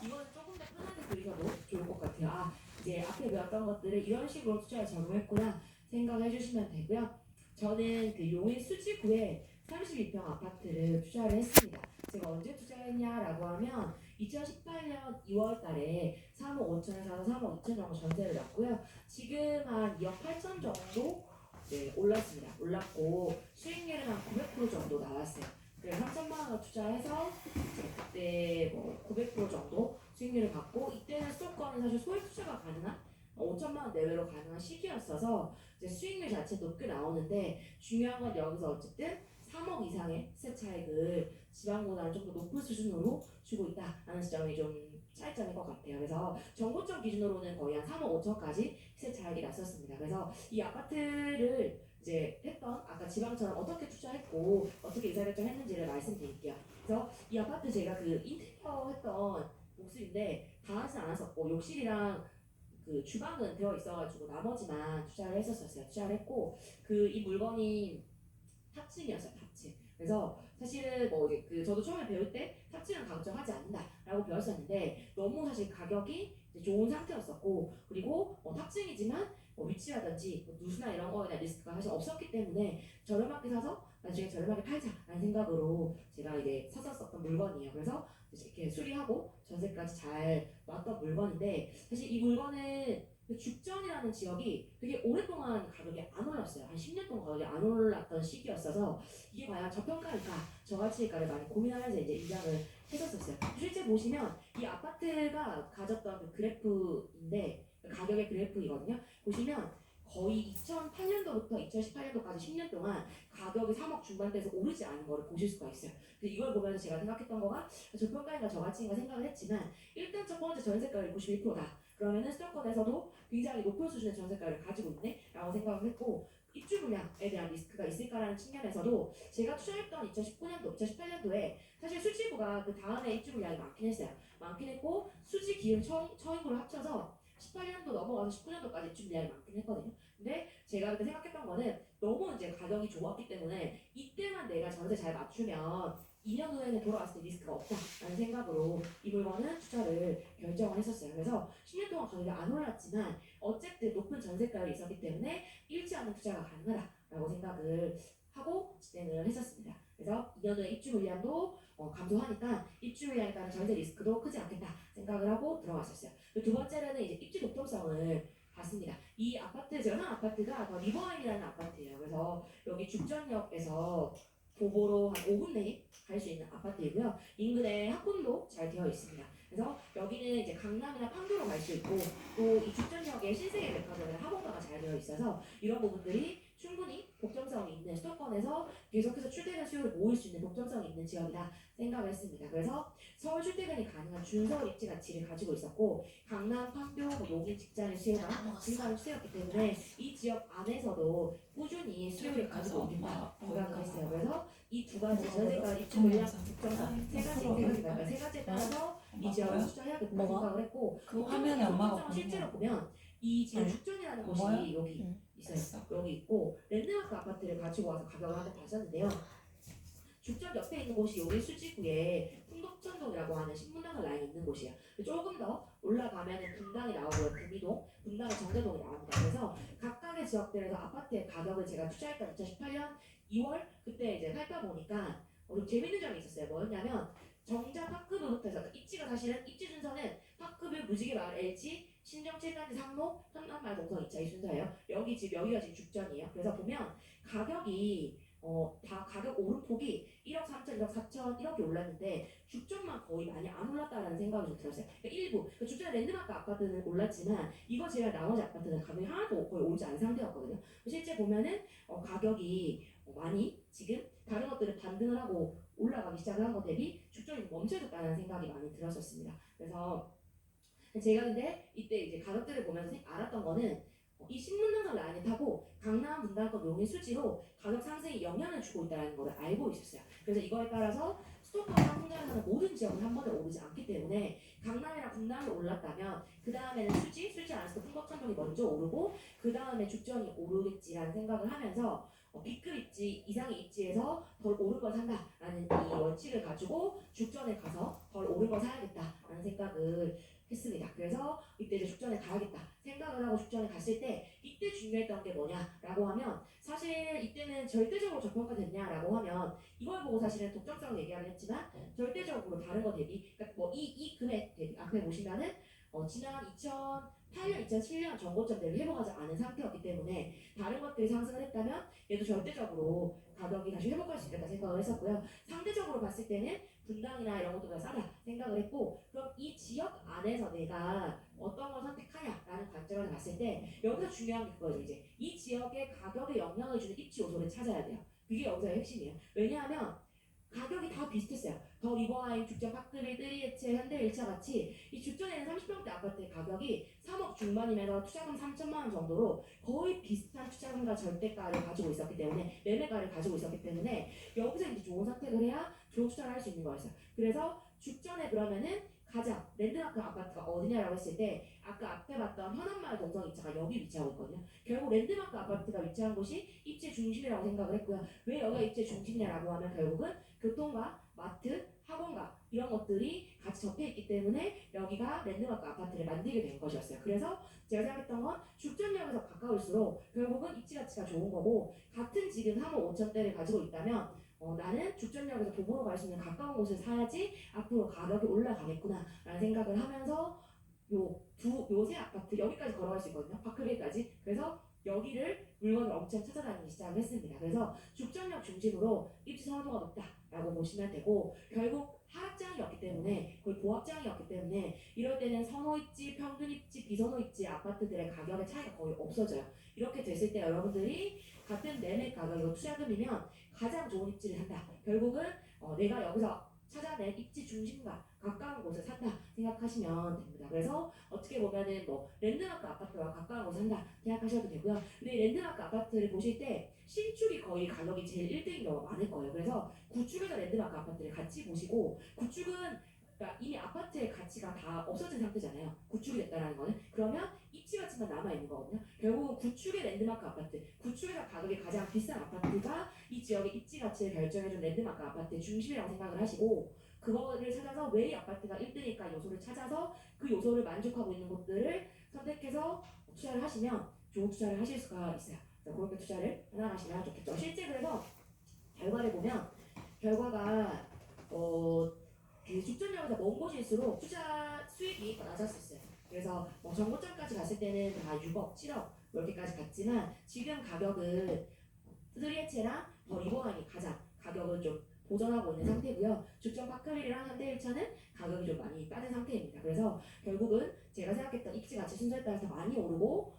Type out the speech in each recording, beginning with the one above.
이거는 조금 더 편하게 그리셔도 좋을 것 같아요. 아, 이제 앞에 배웠던 것들을 이런 식으로 투자에 적용했구나 생각해 주시면 되고요. 저는 그 용인 수지구에 32평 아파트를 투자를 했습니다. 제가 언제 투자했냐라고 하면 2018년 2월 달에 3억 5천에 사서 3억 2천 정도 전세를 났고요. 지금 한 2억 8천 정도 올랐습니다. 올랐고 수익률은 한 900% 정도 나왔어요. 그래서 3천만 원 투자해서 이제 그때 뭐 900% 정도 수익률을 받고 이때는 수도권은 사실 소액 투자가 가능한 5천만 원 내외로 가능한 시기였어서 이제 수익률 자체도 꽤 나오는데 중요한 건 여기서 어쨌든 3억 이상의 시세 차익을 지방보다는 좀 더 높은 수준으로 주고 있다라는 지점이 좀 차이점인 것 같아요. 그래서 정보점 기준으로는 거의 한 3억 5천까지 시세 차익이 났었습니다. 그래서 이 아파트를 이제 했던 아까 지방처럼 어떻게 투자했고 어떻게 의사결정했는지를 말씀드릴게요. 그래서 이 아파트 제가 그 인테리어 했던 모습인데 다 하진 않았었고 욕실이랑 그 주방은 되어 있어가지고 나머지만 투자를 했었어요. 투자를 했고 그 이 물건이 탑층이었어요. 탑층. 그래서 사실은 뭐 이제 그 저도 처음에 배울 때 탑층은 강조하지 않는다라고 배웠었는데 너무 사실 가격이 이제 좋은 상태였었고 그리고 탑층이지만 뭐 위치라든지 뭐 누수나 이런 거에 대한 리스크가 사실 없었기 때문에 저렴하게 사서 나중에 저렴하게 팔자라는 생각으로 제가 이제 샀었던 물건이에요. 그래서 이제 이렇게 수리하고 전세까지 잘 놨던 물건인데 사실 이 물건은 그 죽전이라는 지역이 되게 오랫동안 가격이 안 올랐어요. 한 10년 동안 가격이 안 올랐던 시기였어서 이게 과연 저평가일까, 저가치일까를 많이 고민하면서 이제 입장을 했었어요. 실제 보시면 이 아파트가 가졌던 그 그래프인데 가격의 그래프이거든요. 보시면 거의 2008년도부터 2018년도까지 10년 동안 가격이 3억 중반대에서 오르지 않은 거를 보실 수가 있어요. 근데 이걸 보면서 제가 생각했던 거가 저평가인가 저가치인가 생각을 했지만 일단 첫 번째 전세가율 91%다. 그러면은 수도권에서도 굉장히 높은 수준의 전세가를 가지고 있네 라고 생각을 했고 입주 물량에 대한 리스크가 있을까라는 측면에서도 제가 투자했던 2019년도, 2018년도에 사실 수지구가 그 다음에 입주 물량이 많긴 했어요. 많긴 했고 수지 기흥 처인구를 합쳐서 18년도 넘어가서 19년도까지 입주 물량이 많긴 했거든요. 근데 제가 그때 생각했던 거는 너무 이제 가격이 좋았기 때문에 이때만 내가 전세 잘 맞추면 2년 후에는 돌아왔을 때 리스크가 없다라는 생각으로 이 물건은 투자를 결정을 했었어요. 그래서 10년 동안 가격이 안 올랐지만 어쨌든 높은 전세가율이 있었기 때문에 잃지 않는 투자가 가능하다라고 생각을 하고 진행을 했었습니다. 그래서 2년 후에 입주 물량도 감소하니까 입주 물량에 따른 전세 리스크도 크지 않겠다 생각을 하고 들어갔었어요. 두 번째로는 이제 입지 독점성을 봤습니다. 이 아파트 제가 산 아파트가 더 리버아임이라는 아파트예요. 그래서 여기 죽전역에서 도보로 한 5분 내에 갈 수 있는 아파트이고요. 인근에 학군도 잘 되어 있습니다. 그래서 여기는 이제 강남이나 판교로 갈 수 있고 또 이 죽전역에 신세계 백화점에 학원가가 잘 되어 있어서 이런 부분들이 충분히 독점성이 있는 수도권에서 계속해서 출퇴근 수요를 모을 수 있는 독점성이 있는 지역이다 생각을 했습니다. 그래서 서울 출퇴근이 가능한 준서울 입지 가치를 가지고 있었고 강남, 판교, 용인 직장의 수요가 증가하는 추세였기 때문에 이 지역 안에서도 꾸준히 수요를 가지고 있겠다 생각을 했어요. 그래서 이 두 가지 전세가 입주 물량 독점성 세 가지에 따라서 이 지역을 투자해야겠다 생각을 했고 그 화면에 엄마가 보는 실제로 보면 이 지금 죽전이라는 곳이 뭐야? 여기 있어요. 여기 있고 랜드마크 아파트를 가지고 와서 가격을 한번 봤었는데요. 죽전 옆에 있는 곳이 여기 수지구에 풍덕천동이라고 하는 신분당을 라인이 있는 곳이에요. 조금 더 올라가면은 분당이 나오고요. 구미동, 분당의 정대동이 나옵니다. 그래서 각각의 지역들에서 아파트의 가격을 제가 투자했던 2018년 2월 그때 이제 살펴보니까 좀 재밌는 점이 있었어요. 뭐였냐면 정자 파크뷰부터 해서 입지가 사실은 입지 순서는 파크뷰, 무지개마을, LG, 신정 7단지 상로, 현남마을 동성 2차 이 순서예요. 여기가 지금 죽전이에요. 그래서 보면 가격이 다 가격 오름폭이 1억 3천, 1억 4천 이렇게 올랐는데 죽전만 거의 많이 안 올랐다라는 생각이 좀 들었어요. 그러니까 일부 그러니까 죽전 랜드마크 아파트는 올랐지만 이거 제외한 나머지 아파트는 가격이 하나도 거의 오르지 않은 상태였거든요. 실제 보면은 가격이 많이 지금 다른 것들은 반등을 하고 올라가기 시작을 한 것 대비 죽전이 멈춰졌다는 생각이 많이 들었었습니다. 그래서 제가 근데 이때 이제 가격들을 보면서 알았던 거는 이 신문당선 라인을 타고 강남, 분당권, 용인 수지로 가격 상승에 영향을 주고 있다는 걸 알고 있었어요. 그래서 이거에 따라서 수도권 상승장에서는 모든 지역은 한 번에 오르지 않기 때문에 강남이랑 분당이 올랐다면 그 다음에는 수지 안에서도 풍덕천동이 먼저 오르고 그 다음에 죽전이 오르겠지라는 생각을 하면서 B급 입지 이상의 입지에서 덜 오른 걸 산다라는 이 원칙을 가지고 죽전에 가서 덜 오른 걸 사야겠다라는 생각을 했습니다. 그래서 이때 이제 죽전에 가야겠다 생각을 하고 죽전에 갔을 때 이때 중요했던 게 뭐냐라고 하면 사실 이때는 절대적으로 저평가됐냐라고 하면 이걸 보고 사실은 독점성을 얘기하긴 했지만 절대적으로 다른 거 대비 그러니까 뭐 이 금액 대비 앞에 보시면은 지난 2008년, 2007년 전고점 대비 회복하지 않은 상태였기 때문에 다른 것들이 상승을 했다면 얘도 절대적으로 가격이 다시 회복할 수 있겠다 생각을 했었고요. 상대적으로 봤을 때는 분당이나 이런 것보다 싸다 생각을 했고 그럼 이 지역 안에서 내가 어떤 걸 선택하냐라는 관점에서 봤을 때 여기서 중요한 게 그거죠. 이제 이 지역의 가격에 영향을 주는 입지 요소를 찾아야 돼요. 그게 여기서의 핵심이에요. 왜냐하면 가격이 다 비슷했어요. 더 리버하임, 죽전 파크빌, 뜨리에체, 현대일차 같이 이 죽전에는 30평대 아파트의 가격이 3억 중반이면서 투자금 3천만 원 정도로 거의 비슷한 투자금과 절대가를 가지고 있었기 때문에 매매가를 가지고 있었기 때문에 여기서 이제 좋은 선택을 해야 좋은 투자를 할 수 있는 거였어요. 그래서 죽전에 그러면은 가장 랜드마크 아파트가 어디냐라고 했을 때 아까 앞에 봤던 현안마을 동성 2차가 여기 위치하고 있거든요. 결국 랜드마크 아파트가 위치한 곳이 입지 중심이라고 생각을 했고요. 왜 여기가 입지 중심이냐라고 하면 결국은 교통과 마트, 학원가 이런 것들이 같이 접해 있기 때문에 여기가 랜드마크 아파트를 만들게 된 것이었어요. 그래서 제가 생각했던 건 죽전역에서 가까울수록 결국은 입지 가치가 좋은 거고 같은 지금 3억 5천대를 가지고 있다면 나는 죽전역에서 도보로 갈 수 있는 가까운 곳을 사야지 앞으로 가격이 올라가겠구나 라는 생각을 하면서 요세 아파트 여기까지 걸어갈 수 있거든요. 파크빌까지. 그래서 여기를 물건을 엄청 찾아다니기 시작을 했습니다. 그래서 죽전역 중심으로 입지 선호도가 높다라고 보시면 되고 결국 하락장이었기 때문에 거의 보합장이었기 때문에 이럴 때는 선호 입지, 평균 입지, 비선호 입지 아파트들의 가격의 차이가 거의 없어져요. 이렇게 됐을 때 여러분들이 같은 매매 가격이고 투자금이면 가장 좋은 입지를 산다. 결국은 내가 여기서 찾아낸 입지 중심과 가까운 곳을 산다 생각하시면 됩니다. 그래서 어떻게 보면은 뭐 랜드마크 아파트와 가까운 곳을 산다 생각하셔도 되고요. 근데 랜드마크 아파트를 보실 때 신축이 거의 가격이 제일 1등인 경우가 많을 거예요. 그래서 구축에서 랜드마크 아파트를 같이 보시고 구축은 그러니까 이미 아파트의 가치가 다 없어진 상태잖아요. 구축이 됐다라는 거는 그러면 입지 가치만 남아 있는 거거든요. 결국은 구축의 랜드마크 아파트, 구축에서 가격이 가장 비싼 아파트가 이 지역의 입지 가치를 결정해준 랜드마크 아파트의 중심이라고 생각을 하시고 그거를 찾아서 왜 이 아파트가 1등일까 요소를 찾아서 그 요소를 만족하고 있는 곳들을 선택해서 투자를 하시면 좋은 투자를 하실 수가 있어요. 그래서 그렇게 투자를 해나가시면 좋겠죠. 실제 그래서 결과를 보면 결과가 그 죽전역에서 먼 곳일수록 투자 수익이 더 낮았었어요. 그래서 전고점까지 갔을 때는 다 6억, 7억 이렇게까지 갔지만 지금 가격은 트리에체랑 더 리버하임이 가장 가격을 좀 보전하고 있는 상태고요. 죽전 파크빌이랑 현대일차는 가격이 좀 많이 빠진 상태입니다. 그래서 결국은 제가 생각했던 입지 가치 순서에 따라서 많이 오르고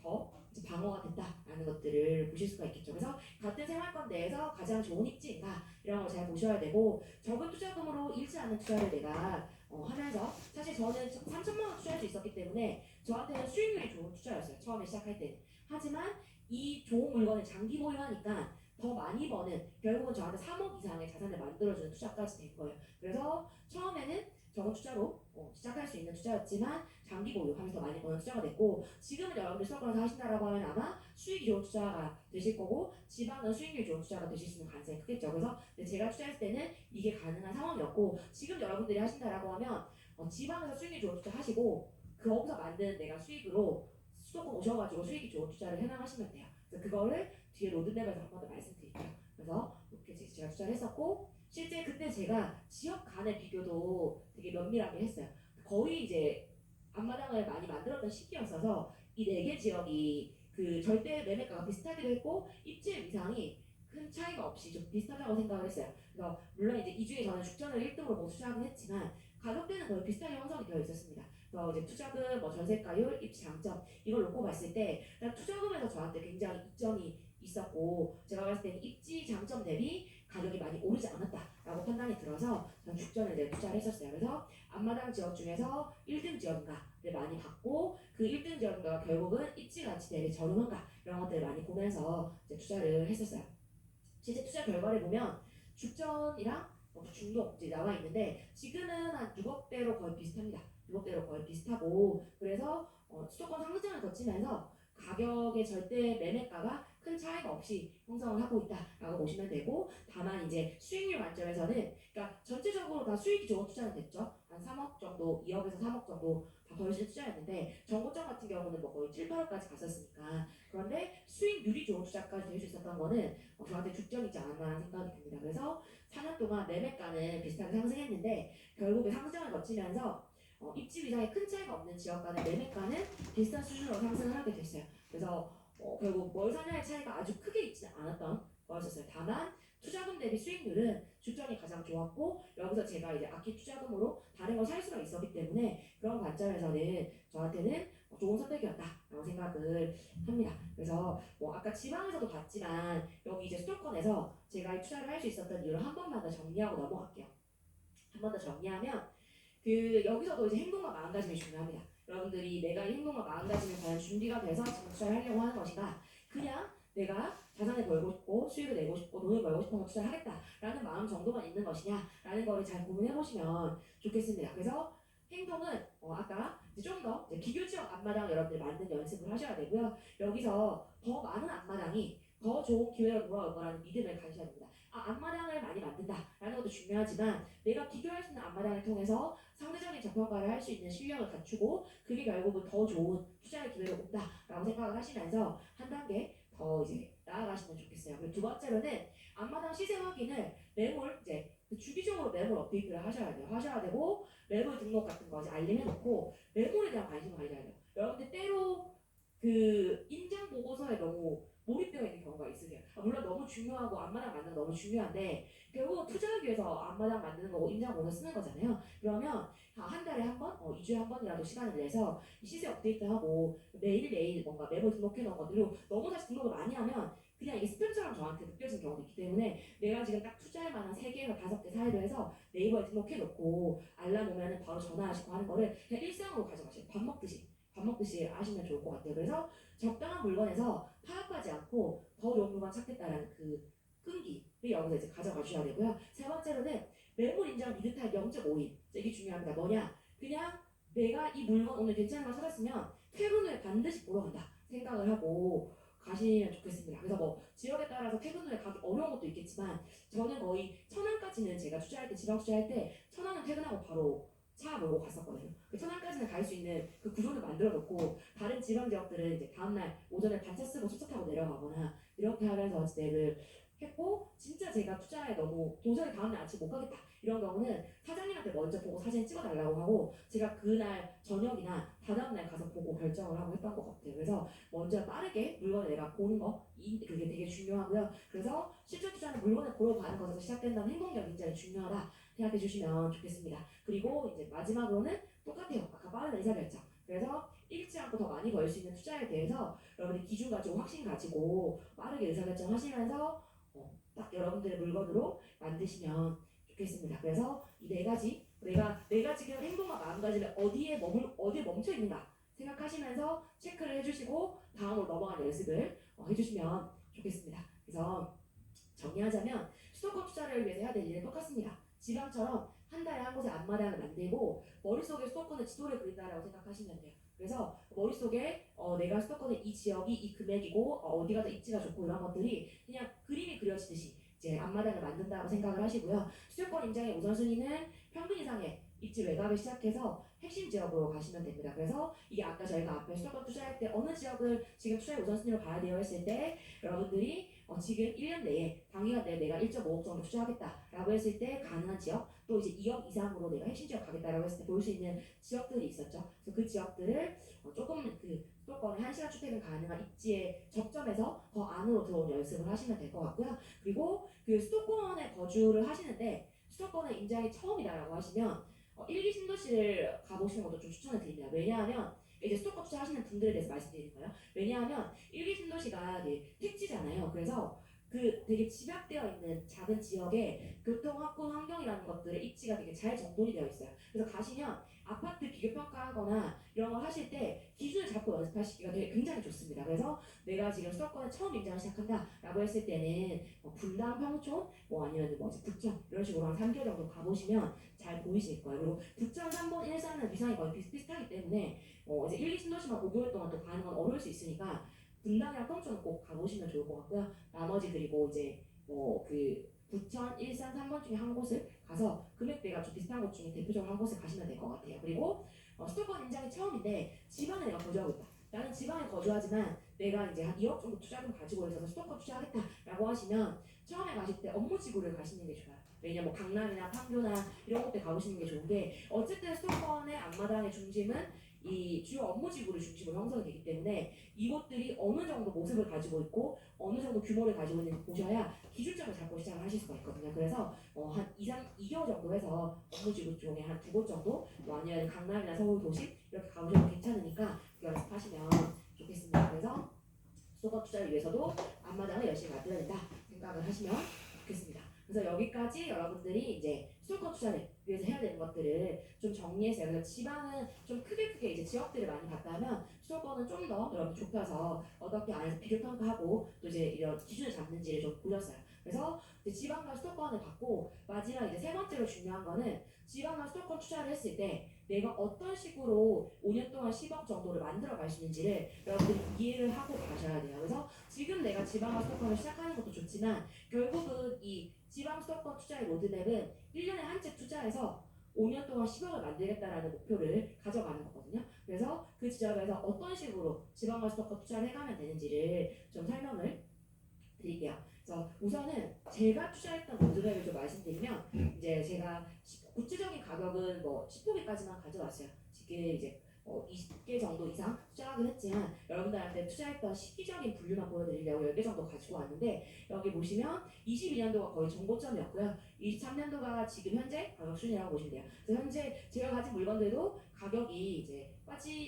더 이제 방어가 된다라는 것들을 보실 수가 있겠죠. 그래서 같은 생활권 내에서 가장 좋은 입지인가 이런 걸 잘 보셔야 되고 적은 투자금으로 잃지 않는 투자를 내가 하면서 사실 저는 3천만 원 투자할 수 있었기 때문에 저한테는 수익률이 좋은 투자였어요. 처음에 시작할 때는. 하지만 이 좋은 물건을 장기 보유하니까 더 많이 버는 결국은 저한테 3억 이상의 자산을 만들어주는 투자까지 된 거예요. 그래서 처음에는 적은 투자로 시작할 수 있는 투자였지만 장기 보유하면서 더 많이 버는 투자가 됐고 지금은 여러분들 수도권에서 하신다라고 하면 아마 수익이 좋은 투자가 되실 거고 지방은 수익률이 좋은 투자가 되실 수 있는 가능성이 크겠죠. 그래서 제가 투자했을 때는 이게 가능한 상황이었고 지금 여러분들이 하신다라고 하면 지방에서 수익이 좋은 투자 하시고 거기서 만든 내가 수익으로 수도권 오셔가지고 수익이 좋은 투자를 해나가시면 돼요. 그래서 그거를 뒤에 로드맵에서 한 번 더 말씀드릴게요. 그래서 이렇게 제가 투자를 했었고 실제 그때 제가 지역 간의 비교도 되게 면밀하게 했어요. 거의 이제 앞마당을 많이 만들었던 시기였어서 이 네 개 지역이 그 절대 매매가가 비슷하기도 했고 입지 위상이 큰 차이가 없이 좀 비슷하다고 생각을 했어요. 그래서 물론 이제 이 중에 저는 죽전을 1등으로 뭐 투자하긴 했지만 가격대는 거의 비슷하게 형성이 되어 있었습니다. 그래서 이제 투자금, 전세가율, 입지 장점 이걸 놓고 봤을 때 투자금에서 저한테 굉장히 이점이 있었고 제가 봤을 때는 입지 장점 대비 가격이 많이 오르지 않았다라고 판단이 들어서 전 죽전을 이제 투자를 했었어요. 그래서 앞마당 지역 중에서 1등 지역인가를 많이 봤고 그 1등 지역인가가 결국은 입지 가치 대비 저렴한가 이런 것들을 많이 보면서 이제 투자를 했었어요. 실제 투자 결과를 보면 죽전이랑 중도 이제 나와 있는데 지금은 한 6억대로 거의 비슷합니다. 6억대로 거의 비슷하고 그래서 수도권 상승장을 거치면서 가격의 절대 매매가가 큰 차이가 없이 형성을 하고 있다라고 보시면 되고, 다만 이제 수익률 관점에서는 그러니까 전체적으로 다 수익이 좋은 투자는 됐죠. 한 3억 정도, 2억에서 3억 정도 다 벌실 투자였는데 정고점 같은 경우는 뭐 거의 7, 8억까지 갔었으니까. 그런데 수익률이 좋은 투자까지 될 수 있었던 거는 저한테 죽점이지 않았나 생각이 듭니다. 그래서 4년 동안 매매가는 비슷하게 상승했는데 결국에 상승을 거치면서 입지 위상에 큰 차이가 없는 지역가는 매매가는 비슷한 수준으로 상승을 하게 됐어요. 그래서 결국 월 사냐의 차이가 아주 크게 있지는 않았던 거였었어요. 다만 투자금 대비 수익률은 주점이 가장 좋았고, 여기서 제가 이제 악기 투자금으로 다른 걸 살 수가 있었기 때문에 그런 관점에서는 저한테는 좋은 선택이었다라고 생각을 합니다. 그래서 뭐 아까 지방에서도 봤지만 여기 이제 수도권에서 제가 이 투자를 할 수 있었던 이유를 한 번만 더 정리하고 넘어갈게요. 한 번 더 정리하면 여기서도 이제 행동과 마음가짐이 중요합니다. 여러분들이 내가 이 행동과 마음가짐이 과연 준비가 돼서 지금 투자를 하려고 하는 것인가, 그냥 내가 자산을 벌고 싶고 수익을 내고 싶고 돈을 벌고 싶어서 투자를 하겠다라는 마음 정도만 있는 것이냐라는 거를 잘 고민해 보시면 좋겠습니다. 그래서 행동은 아까 좀 더 비교지역 앞마당 여러분들이 만든 연습을 하셔야 되고요. 여기서 더 많은 앞마당이 더 좋은 기회로 돌아올 거라는 믿음을 가지셔야 됩니다. 앞마당을 많이 만든다라는 것도 중요하지만 내가 비교할 수 있는 앞마당을 통해서 상대적인 저평가를 할 수 있는 실력을 갖추고 그게 결국은 더 좋은 투자의 기회로 온다라고 생각을 하시면서 한 단계 더 이제 나아가시면 좋겠어요. 그리고 두 번째로는 앞마당 시세 확인을 매물 이제 주기적으로 매물 업데이트를 하셔야 돼요. 하셔야 되고 매물 등록 같은 거 이제 알림해놓고 매물에 대한 관심을 가져야 돼요. 여러분들 때로 인장 보고서에 너무 몰입되어 있는 경우가 있으세요. 물론 너무 중요하고 앞마당 만드는 거 너무 중요한데 결국 투자하기 위해서 앞마당 만드는 거고 인장 보고서 쓰는 거잖아요. 그러면 한 달에 한 번, 2주에 한 번이라도 시간을 내서 시세 업데이트하고 매일매일 뭔가 매물 등록해 놓은 것들로 너무 다시 등록을 많이 하면 그냥 이게 스팸처럼 저한테 느껴지는 경우도 있기 때문에 내가 지금 딱 투자할 만한 3개에서 5개 사이로 해서 네이버에 등록해 놓고 알람 오면은 바로 전화하시고 하는 거를 그냥 일상으로 가져가세요. 밥 먹듯이 하시면 좋을 것 같아요. 그래서 적당한 물건에서 타협하지 않고 더 좋은 물건 찾겠다라는 그 끈기를 여기서 이제 가져가 주셔야 되고요. 세 번째로는 매물 인정 미드타입 0.5인. 이게 중요합니다. 뭐냐? 그냥 내가 이 물건 오늘 괜찮은 거 찾았으면 퇴근 후에 반드시 보러 간다 생각을 하고 가시면 좋겠습니다. 그래서 뭐 지역에 따라서 퇴근 후에 가기 어려운 것도 있겠지만 저는 거의 천안까지는 제가 투자할 때 지방 투자할 때 천안은 퇴근하고 바로 차 몰고 갔었거든요. 천안까지는 갈 수 있는 그 구조를 만들어 놓고 다른 지방 지역들은 이제 다음날 오전에 반차 쓰고 수차 타고 내려가거나 이렇게 하면서 진행을 했고, 진짜 제가 투자에 너무 도저히 다음날 아침 못 가겠다 이런 경우는 사장님한테 먼저 보고 사진 찍어달라고 하고 제가 그날 저녁이나 다다음날 가서 보고 결정을 하고 했던 것 같아요. 그래서 먼저 빠르게 물건을 내가 보는 거 그게 되게 중요하고요. 그래서 실제 투자는 물건을 보러 가는 것에서 시작된다는 행동력 굉장히 중요하다 생각해 주시면 좋겠습니다. 그리고 이제 마지막으로는 똑같아요. 아까 빠른 의사결정. 그래서 잃지 않고 더 많이 벌 수 있는 투자에 대해서 여러분이 기준 가지고 확신 가지고 빠르게 의사결정 하시면서 딱 여러분들의 물건으로 만드시면 좋겠습니다. 그래서 이 네 가지 내가 지금 행동과 마음가짐이 어디에 멈춰 있는가 생각하시면서 체크를 해주시고 다음으로 넘어가는 연습을 해주시면 좋겠습니다. 그래서 정리하자면 수도권 투자를 위해서 해야 될 일은 똑같습니다. 지방처럼 한 달에 한 곳에 앞마당을 만들고 머릿속에 수도권의 지도를 그린다라고 생각하시면 돼요. 그래서 머릿속에 내가 수도권의 이 지역이 이 금액이고 어디가 더 입지가 좋고 이런 것들이 그냥 그림이 그려지듯이 이제 앞마당을 만든다고 생각을 하시고요. 수도권 임장의 우선순위는 평균 이상의 입지 외곽을 시작해서 핵심 지역으로 가시면 됩니다. 그래서 이게 아까 저희가 앞에 수도권 투자할 때 어느 지역을 지금 투자의 우선순위로 봐야 돼요 했을 때 여러분들이 지금 1년 내에 단기간 내에 내가 1.5억 정도 투자하겠다라고 했을 때 가능한 지역, 또 이제 2억 이상으로 내가 핵심 지역 가겠다라고 했을 때 볼 수 있는 지역들이 있었죠. 그래서 그 지역들을 조금 수도권의 1시간 출퇴근 가능한 입지의 접점에서 더 안으로 들어온 연습을 하시면 될 것 같고요. 그리고 수도권에 거주를 하시는데 수도권에 임장이 처음이다라고 하시면 1기 신도시를 가보시는 것도 좀 추천을 드립니다. 왜냐하면 이제 수도권 투자하시는 분들에 대해서 말씀드리는 거예요. 왜냐하면 1기 신도시가 택지잖아요. 그래서 되게 집약되어 있는 작은 지역에 교통, 학군, 환경이라는 것들의 입지가 되게 잘 정돈이 되어 있어요. 그래서 가시면 아파트 비교 평가하거나 이런 걸 하실 때 기준을 잡고 연습하시기가 되게 굉장히 좋습니다. 그래서 내가 지금 수도권에 처음 입장을 시작한다라고 했을 때는 분당, 평촌, 아니면 부천 이런 식으로 한 3개월 정도 가보시면 잘 보이실 거예요. 그리고 부천, 3번, 일산은 위상이 거의 비슷비슷하기 때문에 이제 1, 2 신도시만 5개월 동안 또 가는 건 어려울 수 있으니까 분당이랑 평촌은 꼭 가보시면 좋을 것 같고요. 나머지 그리고 이제 뭐 그 부천, 일산, 3번 중에 한 곳을 가서 금액대가 좀 비슷한 곳 중에 대표적으로 한 곳을 가시면 될 것 같아요. 그리고 수도권 인장이 처음인데 지방에 내가 거주하고 있다. 나는 지방에 거주하지만 내가 이제 한 2억 정도 투자금 가지고 있어서 수도권 투자하겠다라고 하시면 처음에 가실 때 업무지구를 가시는 게 좋아요. 왜냐면 뭐 강남이나 판교나 이런 곳들 가보시는 게 좋은 게 어쨌든 수도권의 앞마당의 중심은 이 주요 업무지구를 중심으로 형성이 되기 때문에 이곳들이 어느 정도 모습을 가지고 있고 어느 정도 규모를 가지고 있는지 보셔야 기준점을 잡고 시작을 하실 수가 있거든요. 그래서 한 2개월 정도 해서 업무지구 중에 한 2곳 정도 뭐 아니면 강남이나 서울 도심 이렇게 가보셔도 괜찮으니까 연습하시면 좋겠습니다. 그래서 수도권 투자를 위해서도 앞마당을 열심히 만들어야 된다 생각을 하시면 좋겠습니다. 그래서 여기까지 여러분들이 이제 수도권 투자를 위해서 해야 되는 것들을 좀 정리했어요. 그래서 지방은 좀 크게 이제 지역들을 많이 봤다면 수도권은 좀 더 여러분 좁혀서 어떻게 안에서 비교 평가하고 또 이제 이런 기준을 잡는지를 좀 보셨어요. 그래서 이제 지방과 수도권을 봤고 마지막 이제 세 번째로 중요한 거는 지방과 수도권 투자를 했을 때 내가 어떤 식으로 5년 동안 10억 정도를 만들어 갈 수 있는지를 여러분들이 이해를 하고 가셔야 돼요. 그래서 지금 내가 지방과 수도권을 시작하는 것도 좋지만 결국은 이 지방 수도권 투자의 로드맵은 1년에 한 채 투자해서 5년 동안 10억을 만들겠다라는 목표를 가져가는 거거든요. 그래서 그 지점에서 어떤 식으로 지방과 수도권 투자를 해가면 되는지를 좀 설명을 드릴게요. 그래서 우선은 제가 투자했던 로드맵을 좀 말씀드리면 이제 제가 구체적인 가격은 뭐 10포기까지만 가져왔어요. 지금 이제 20개 정도 이상 투자하긴 했지만 여러분들한테 투자했던 시기적인 분류만 보여드리려고 10개 정도 가지고 왔는데 여기 보시면 22년도가 거의 정고점이었고요. 23년도가 지금 현재 가격 순이라고 보시면 돼요. 그래서 현재 제가 가진 물건들도 가격이 이제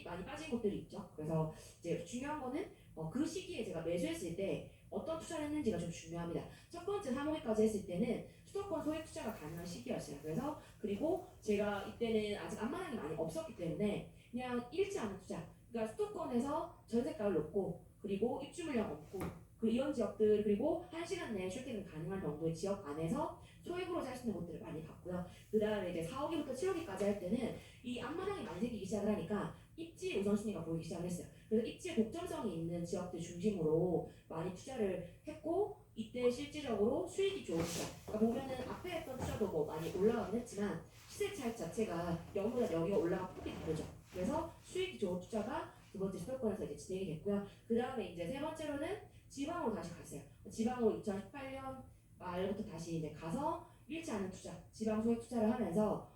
많이 빠진 곳들이 있죠. 그래서 이제 중요한 거는 그 시기에 제가 매수했을 때 어떤 투자를 했는지가 좀 중요합니다. 첫 번째 3호기까지 했을 때는 수도권 소액 투자가 가능한 시기였어요. 그래서 그리고 제가 이때는 아직 앞마당이 많이 없었기 때문에 그냥 잃지 않은 투자. 그러니까 수도권에서 전세가를 놓고 그리고 입주 물량 없고 그 이런 지역들 그리고 1시간 내에 출퇴근 가능한 정도의 지역 안에서 소액으로 살 수 있는 곳들을 많이 봤고요. 그 다음에 이제 4호기부터 7호기까지 할 때는 이 앞마당이 많이 생기기 시작을 하니까 입지 우선순위가 보이기 시작을 했어요. 그래서 입지에 독점성이 있는 지역들 중심으로 많이 투자를 했고 이때 실질적으로 수익이 좋은 투자. 그러니까 보면은 앞에 했던 투자도 뭐 많이 올라가긴 했지만 시세 차익 자체가 여기보다 여기가 올라간 폭이 다르죠. 그래서 수익이 좋은 투자가 두 번째 수도권에서 이제 진행이 됐고요. 그 다음에 이제 세 번째로는 지방으로 다시 갔어요. 지방으로 2018년 말부터 다시 이제 가서 잃지 않은 투자, 지방 소액 투자를 하면서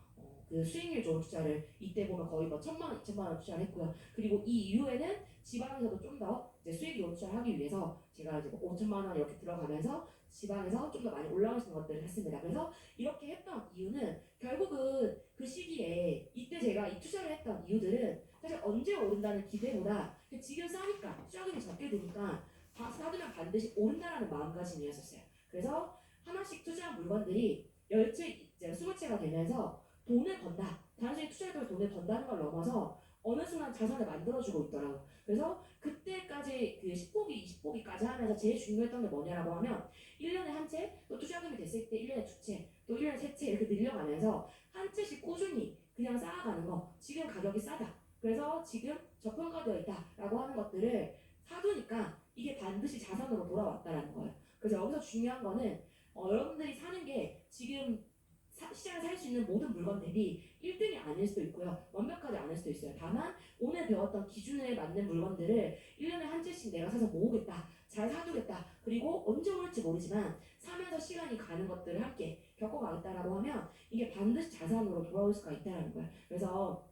그 수익률 좋은 투자를 이때 보면 거의 뭐 1,000만 원, 2,000만 원 투자를 했고요. 그리고 이 이후에는 지방에서도 좀 더 수익이 좋은 투자를 하기 위해서 제가 이제 5,000만 원 이렇게 들어가면서 지방에서 좀 더 많이 올라갈 수 있는 것들을 했습니다. 그래서 이렇게 했던 이유는 결국은 그 시기에 이때 제가 이 투자를 했던 이유들은 사실 언제 오른다는 기대보다 지금 싸니까 투자금이 적게 드니까 사두면 반드시 오른다라는 마음가짐이었었어요. 그래서 하나씩 투자한 물건들이 10채, 이제 20채가 되면서 돈을 번다. 단순히 투자해도 돈을 번다는 걸 넘어서 어느 순간 자산을 만들어주고 있더라고요. 그래서 그때까지 그 10포기, 20포기까지 하면서 제일 중요했던 게 뭐냐라고 하면 1년에 한 채, 또 투자금이 됐을 때 1년에 두 채, 또 1년에 세 채 이렇게 늘려가면서 한 채씩 꾸준히 그냥 쌓아가는 거. 지금 가격이 싸다. 그래서 지금 저평가되어 있다라고 하는 것들을 사두니까 이게 반드시 자산으로 돌아왔다라는 거예요. 그래서 여기서 중요한 거는 여러분들이 사는 게 지금 시장에 살 수 있는 모든 물건 대비 1등이 아닐 수도 있고요. 완벽하지 않을 수도 있어요. 다만 오늘 배웠던 기준에 맞는 물건들을 1년에 한 채씩 내가 사서 모으겠다. 잘 사두겠다. 그리고 언제 오를지 모르지만 사면서 시간이 가는 것들을 함께 겪어가겠다라고 하면 이게 반드시 자산으로 돌아올 수가 있다는 거예요. 그래서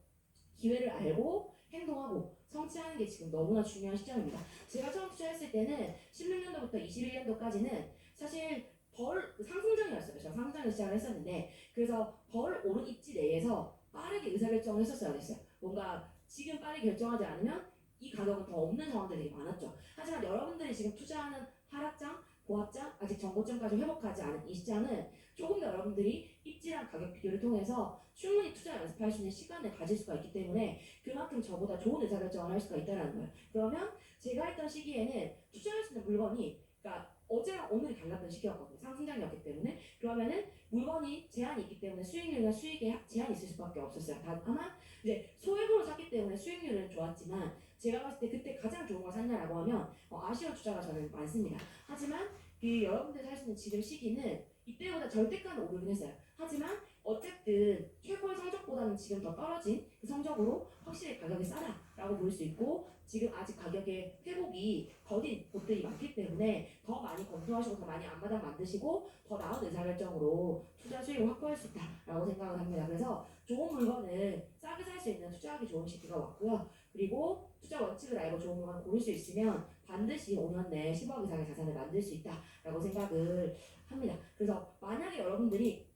기회를 알고 행동하고 성취하는 게 지금 너무나 중요한 시점입니다. 제가 처음 투자했을 때는 16년도부터 21년도까지는 사실 상승장이었어요. 제가 상승장을 시작을 했었는데 그래서 벌 오른 입지 내에서 빠르게 의사결정을 했었어야 됐어요. 뭔가 지금 빨리 결정하지 않으면 이 가격은 더 없는 상황들이 되게 많았죠. 하지만 여러분들이 지금 투자하는 하락장, 고합장, 아직 정고점까지 회복하지 않은 이 시장은 조금 더 여러분들이 입지랑 가격 비교를 통해서 충분히 투자 연습할 수 있는 시간을 가질 수가 있기 때문에 그만큼 저보다 좋은 의사결정을 할 수가 있다는 거예요. 그러면 제가 했던 시기에는 투자할 수 있는 물건이 그러니까 어제랑 오늘이 달랐던 시기였거든요. 상승장이었기 때문에. 그러면은 물건이 제한이 있기 때문에 수익률과 수익에 제한이 있을 수밖에 없었어요. 다만 이제 소액으로 샀기 때문에 수익률은 좋았지만 제가 봤을 때 그때 가장 좋은 걸 샀냐라고 하면 아쉬운 투자가 저는 많습니다. 하지만 그 여러분들이 살 수 있는 지금 시기는 이때보다 절대가는 오르긴 했어요. 하지만 어쨌든 최고의 성적보다는 지금 더 떨어진 그 성적으로 확실히 가격이 싸다라고 볼 수 있고 지금 아직 가격의 회복이 더딘 곳들이 많기 때문에 더 많이 검토하시고 더 많이 앞마당 만드시고 더 나은 의사결정으로 투자 수익을 확보할 수 있다라고 생각을 합니다. 그래서 좋은 물건을 싸게 살 수 있는 투자하기 좋은 시기가 왔고요. 그리고 투자 원칙을 알고 좋은 물건 고를 수 있으면 반드시 5년 내에 10억 이상의 자산을 만들 수 있다라고 생각을 합니다. 그래서 만약에 여러분들이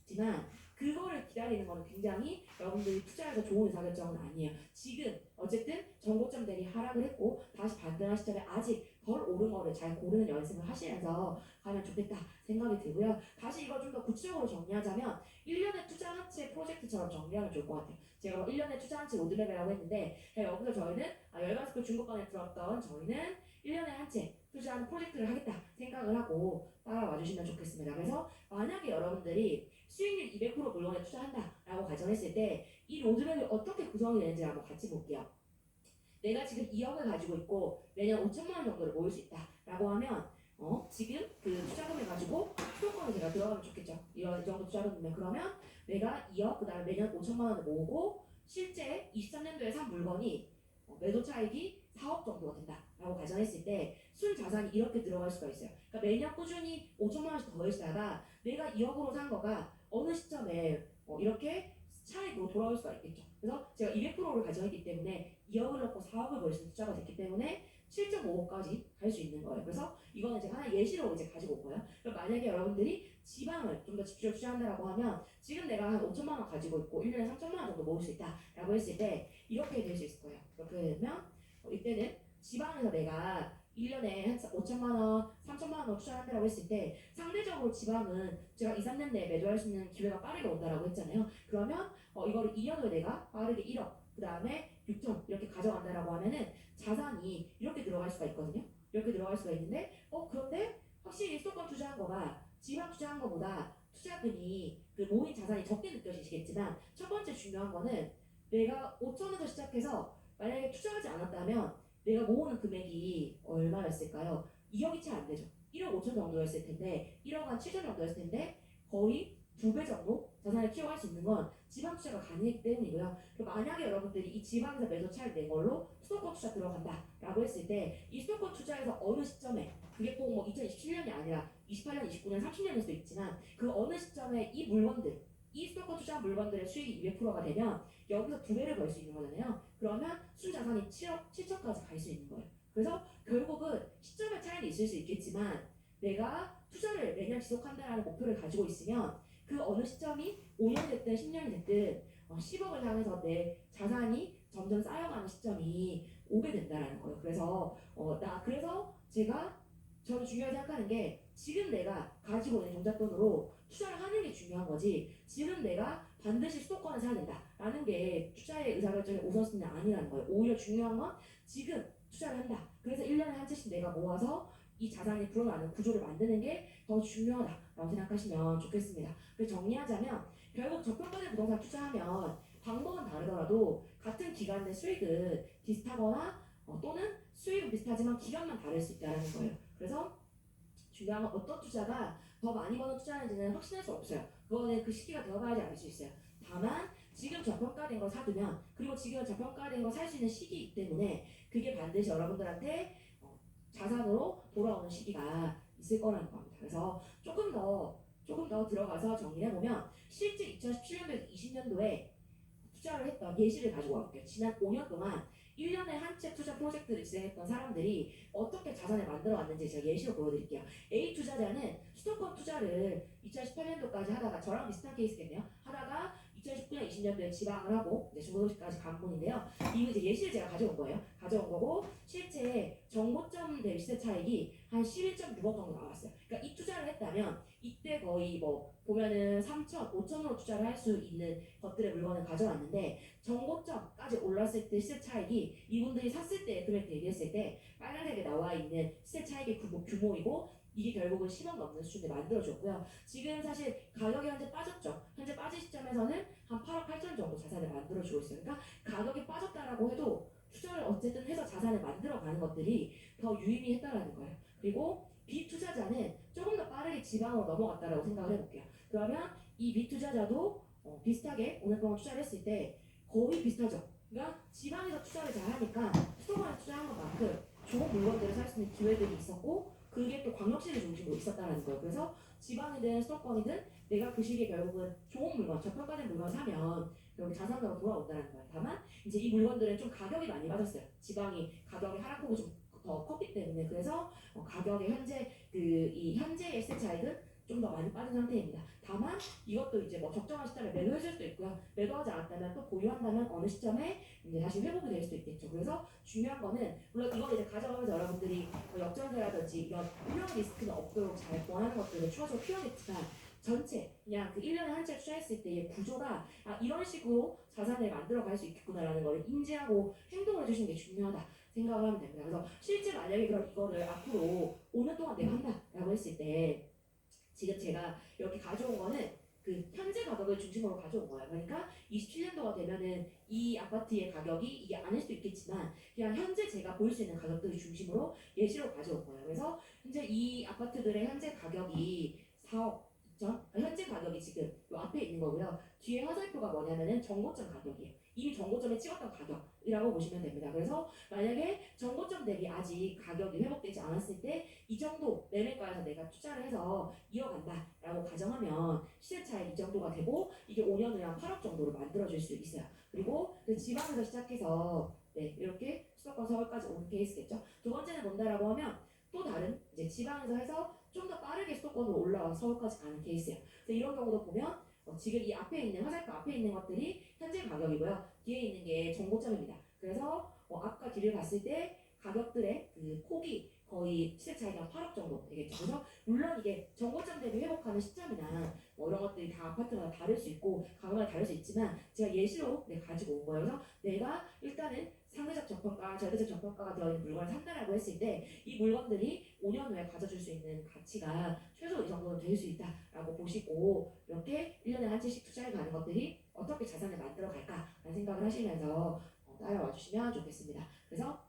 지만 그거를 기다리는 거는 굉장히 여러분들이 투자해서 좋은 의사결정은 아니에요. 지금 어쨌든 전고점 대비 하락을 했고 다시 반등한 시점에 아직 덜 오른 거를 잘 고르는 연습을 하시면서 가면 좋겠다 생각이 들고요. 다시 이걸 좀 더 구체적으로 정리하자면 1년에 투자 한 채 프로젝트처럼 정리하면 좋을 것 같아요. 제가 1년에 투자 한 채 로드맵이라고 했는데 여기서 저희는 열반스쿨 중고반에 들었던 저희는 1년에 한 채 투자하는 프로젝트를 하겠다 생각을 하고 따라와 주시면 좋겠습니다. 그래서 만약에 여러분들이 수익률 200% 물건에 투자한다라고 가정했을 때 이 로드맵이 어떻게 구성이 되는지 한번 같이 볼게요. 내가 지금 2억을 가지고 있고 매년 5천만 원 정도를 모을 수 있다라고 하면 지금 그 투자금을 가지고 수도권에 제가 들어가면 좋겠죠. 이런 정도 투자금이면 그러면 내가 2억 그다음에 매년 5천만 원을 모으고 실제 23년도에 산 물건이 매도 차익이 4억 정도가 된다라고 가정했을 때 순 자산이 이렇게 들어갈 수가 있어요. 그러니까 매년 꾸준히 5천만 원씩 더해지다가 내가 2억으로 산 거가 어느 시점에 이렇게 차익으로 돌아올 수가 있겠죠. 그래서 제가 200%를 가정했기 때문에 2억을 넣고 4억을 벌 수 있는 투자가 됐기 때문에 7.5억까지 갈 수 있는 거예요. 그래서 이거는 제가 하나 예시로 이제 가지고 온 거예요. 그럼 만약에 여러분들이 지방을 좀 더 집중적으로 투자한다라고 하면 지금 내가 한 5천만 원 가지고 있고 1년에 3천만 원 정도 모을 수 있다라고 했을 때 이렇게 될 수 있을 거예요. 이렇게 되면 이때는 지방에서 내가 1년에 한 5천만 원, 3천만 원을 투자한다라고 했을 때 상대적으로 지방은 제가 2, 3년 내에 매도할 수 있는 기회가 빠르게 온다라고 했잖아요. 그러면 이거를 2년 후에 내가 빠르게 1억, 그 다음에 6천 이렇게 가져간다라고 하면은 자산이 이렇게 들어갈 수가 있거든요. 이렇게 들어갈 수가 있는데 그런데 확실히 수도권 투자한 거가 지방 투자한 거보다 투자금이 그 모인 자산이 적게 느껴지시겠지만 첫 번째 중요한 거는 내가 5천에서 시작해서 만약에 투자하지 않았다면 내가 모으는 금액이 얼마였을까요? 2억이 채 안 되죠. 1억 5천 정도였을 텐데 1억 한 7천 정도였을 텐데 거의 2배 정도 자산을 키워갈 수 있는 건 지방 투자가 가능하기 때문이고요. 만약에 여러분들이 이 지방에서 매도 차익 낸 걸로 수도권 투자 들어간다라고 했을 때 이 수도권 투자에서 어느 시점에 그게 꼭 뭐 2027년이 아니라 28년, 29년, 30년일 수도 있지만 그 어느 시점에 이 물건들 이 수도권 투자한 물건들의 수익이 200%가 되면 여기서 2배를 벌 수 있는 거잖아요. 그러면 순자산이 7억, 7천까지 갈 수 있는 거예요. 그래서 결국은 시점의 차이는 있을 수 있겠지만 내가 투자를 매년 지속한다는 목표를 가지고 있으면 그 어느 시점이 5년이 됐든 10년이 됐든 10억을 향해서 내 자산이 점점 쌓여가는 시점이 오게 된다는 거예요. 그래서 저는 중요하게 생각하는 게 지금 내가 가지고 있는 종잣돈으로 투자를 하는 게 중요한 거지 지금 내가 반드시 수도권을 사야 된다라는 게 투자의 의사결정의 우선순위는 아니라는 거예요. 오히려 중요한 건 지금 투자를 한다. 그래서 1년에 한 채씩 내가 모아서 이 자산이 불어나는 구조를 만드는 게 더 중요하다라고 생각하시면 좋겠습니다. 그래서 정리하자면 결국 저평가된 부동산 투자하면 방법은 다르더라도 같은 기간 내 수익은 비슷하거나 또는 수익은 비슷하지만 기간만 다를 수 있다는 거예요. 그래서 중요한 건 어떤 투자가 더 많이 버는 투자인지는 확신할 수 없어요. 그거는 그 시기가 되어봐야지 알 수 있어요. 다만 지금 저평가된 걸 사두면 그리고 지금 저평가된 걸 살 수 있는 시기이기 때문에 그게 반드시 여러분들한테 자산으로 돌아오는 시기가 있을 거라는 겁니다. 그래서 조금 더 들어가서 정리해 보면 실제 2017년도에서 20년도에 투자를 했던 예시를 가지고 와볼게요. 지난 5년 동안 1년에 한 채 투자 프로젝트를 진행했던 사람들이 어떻게 자산을 만들어 왔는지 제가 예시로 보여드릴게요. A 투자자는 수도권 투자를 2018년도까지 하다가 저랑 비슷한 케이스겠네요. 하다가 2019년, 20년도에 지방을 하고 이제 중도시까지 간 분인데요. 이거 이제 예시를 제가 가져온 거예요. 가져온 거고 실제 정고점 대비 시세 차익이 한 11.6억 정도 나왔어요. 그러니까 이 투자를 했다면 이때 거의 뭐 보면은 3천, 5천으로 투자를 할 수 있는 것들의 물건을 가져왔는데 정고점까지 올랐을 때 시세 차익이 이분들이 샀을 때 금액 대비했을 때 빨간색에 나와 있는 시세 차익의 규모이고 이게 결국은 10억 넘는 수준을 만들어줬고요. 지금 사실 가격이 현재 빠졌죠. 현재 빠진 시점에서는 한 8억 8천 정도 자산을 만들어주고 있어요. 그러니까 가격이 빠졌다라고 해도 투자를 어쨌든 해서 자산을 만들어가는 것들이 더 유의미했다라는 거예요. 그리고 비투자자는 조금 더 빠르게 지방으로 넘어갔다라고 생각을 해볼게요. 그러면 이 비투자자도 비슷하게 오늘 동안 투자를 했을 때 거의 비슷하죠. 그러니까 지방에서 투자를 잘하니까 수도권에 투자한 것만큼 좋은 물건들을 살 수 있는 기회들이 있었고 그게 또 광역시를 중심으로 있었다는 거예요. 그래서 지방이든 수도권이든 내가 그 시기에 결국은 좋은 물건, 저평가된 물건 사면 여기 자산가로 돌아온다는 거예요. 다만 이제 이 물건들은 좀 가격이 많이 빠졌어요. 지방이 가격이 하락폭이 좀 더 컸기 때문에 그래서 가격이 현재 이 현재 에세 차익은 좀 더 많이 빠진 상태입니다. 다만 이것도 이제 뭐 적정한 시점에 매도해줄 수도 있고요. 매도하지 않았다면 또 보유한다면 어느 시점에 이제 다시 회복이 될 수도 있겠죠. 그래서 중요한 거는 물론 이걸 이제 가져가면서 여러분들이 역전세라든지 이런 유명 리스크는 없도록 잘 보완하는 것들을 추가적으로 필요하겠지만 전체 그냥 그 1년에 한 채 투자했을 때의 구조가 이런 식으로 자산을 만들어 갈 수 있겠구나라는 걸 인지하고 행동을 해주시는 게 중요하다 생각을 하면 됩니다. 그래서 실제 만약에 그럼 이거를 앞으로 5년 동안 내가 한다라고 했을 때 지금 제가 이렇게 가져온 거는 그 현재 가격을 중심으로 가져온 거예요. 그러니까 27년도가 되면은 이 아파트의 가격이 이게 아닐 수도 있겠지만 그냥 현재 제가 볼 수 있는 가격들을 중심으로 예시로 가져온 거예요. 그래서 현재 이 아파트들의 현재 가격이 4억 2천 현재 가격이 지금 요 앞에 있는 거고요. 뒤에 화살표가 뭐냐면은 정고점 가격이에요. 이미 정고점에 찍었던 가격이라고 보시면 됩니다. 그래서 만약에 정고점 대비 아직 가격이 회복되지 않았을 때 이 정도 매매가에서 내가 투자를 해서 이어간다라고 가정하면 시세 차익 이 정도가 되고 이게 5년 후에 한 8억 정도로 만들어질 수 있어요. 그리고 그 지방에서 시작해서 이렇게 수도권 서울까지 오는 케이스겠죠. 두 번째는 뭔다라고 하면 또 다른 이제 지방에서 해서 좀 더 빠르게 수도권으로 올라와 서울까지 가는 케이스예요. 그래서 이런 경우도 보면 지금 이 앞에 있는 화살표 앞에 있는 것들이 현재 가격이고요. 뒤에 있는 게 정고점입니다. 그래서 앞과 뒤를 봤을 때 가격들의 그 폭이 거의 시세 차이가 8억 정도 되겠죠. 그래서 물론 이게 정고점 대비 회복하는 시점이나 뭐 이런 것들이 다 아파트마다 다를 수 있고 가격마다 다를 수 있지만 제가 예시로 가지고 온 거예요. 그래서 내가 일단은 상대적 저평가, 절대적 저평가가 되어 있는 물건을 산다라고 했을 때 이 물건들이 5년 후에 가져줄 수 있는 가치가 최소 이 정도는 될 수 있다라고 보시고 이렇게 1년에 한 채씩 투자해 가는 것들이 어떻게 자산을 만들어 갈까라는 생각을 하시면서 따라와 주시면 좋겠습니다. 그래서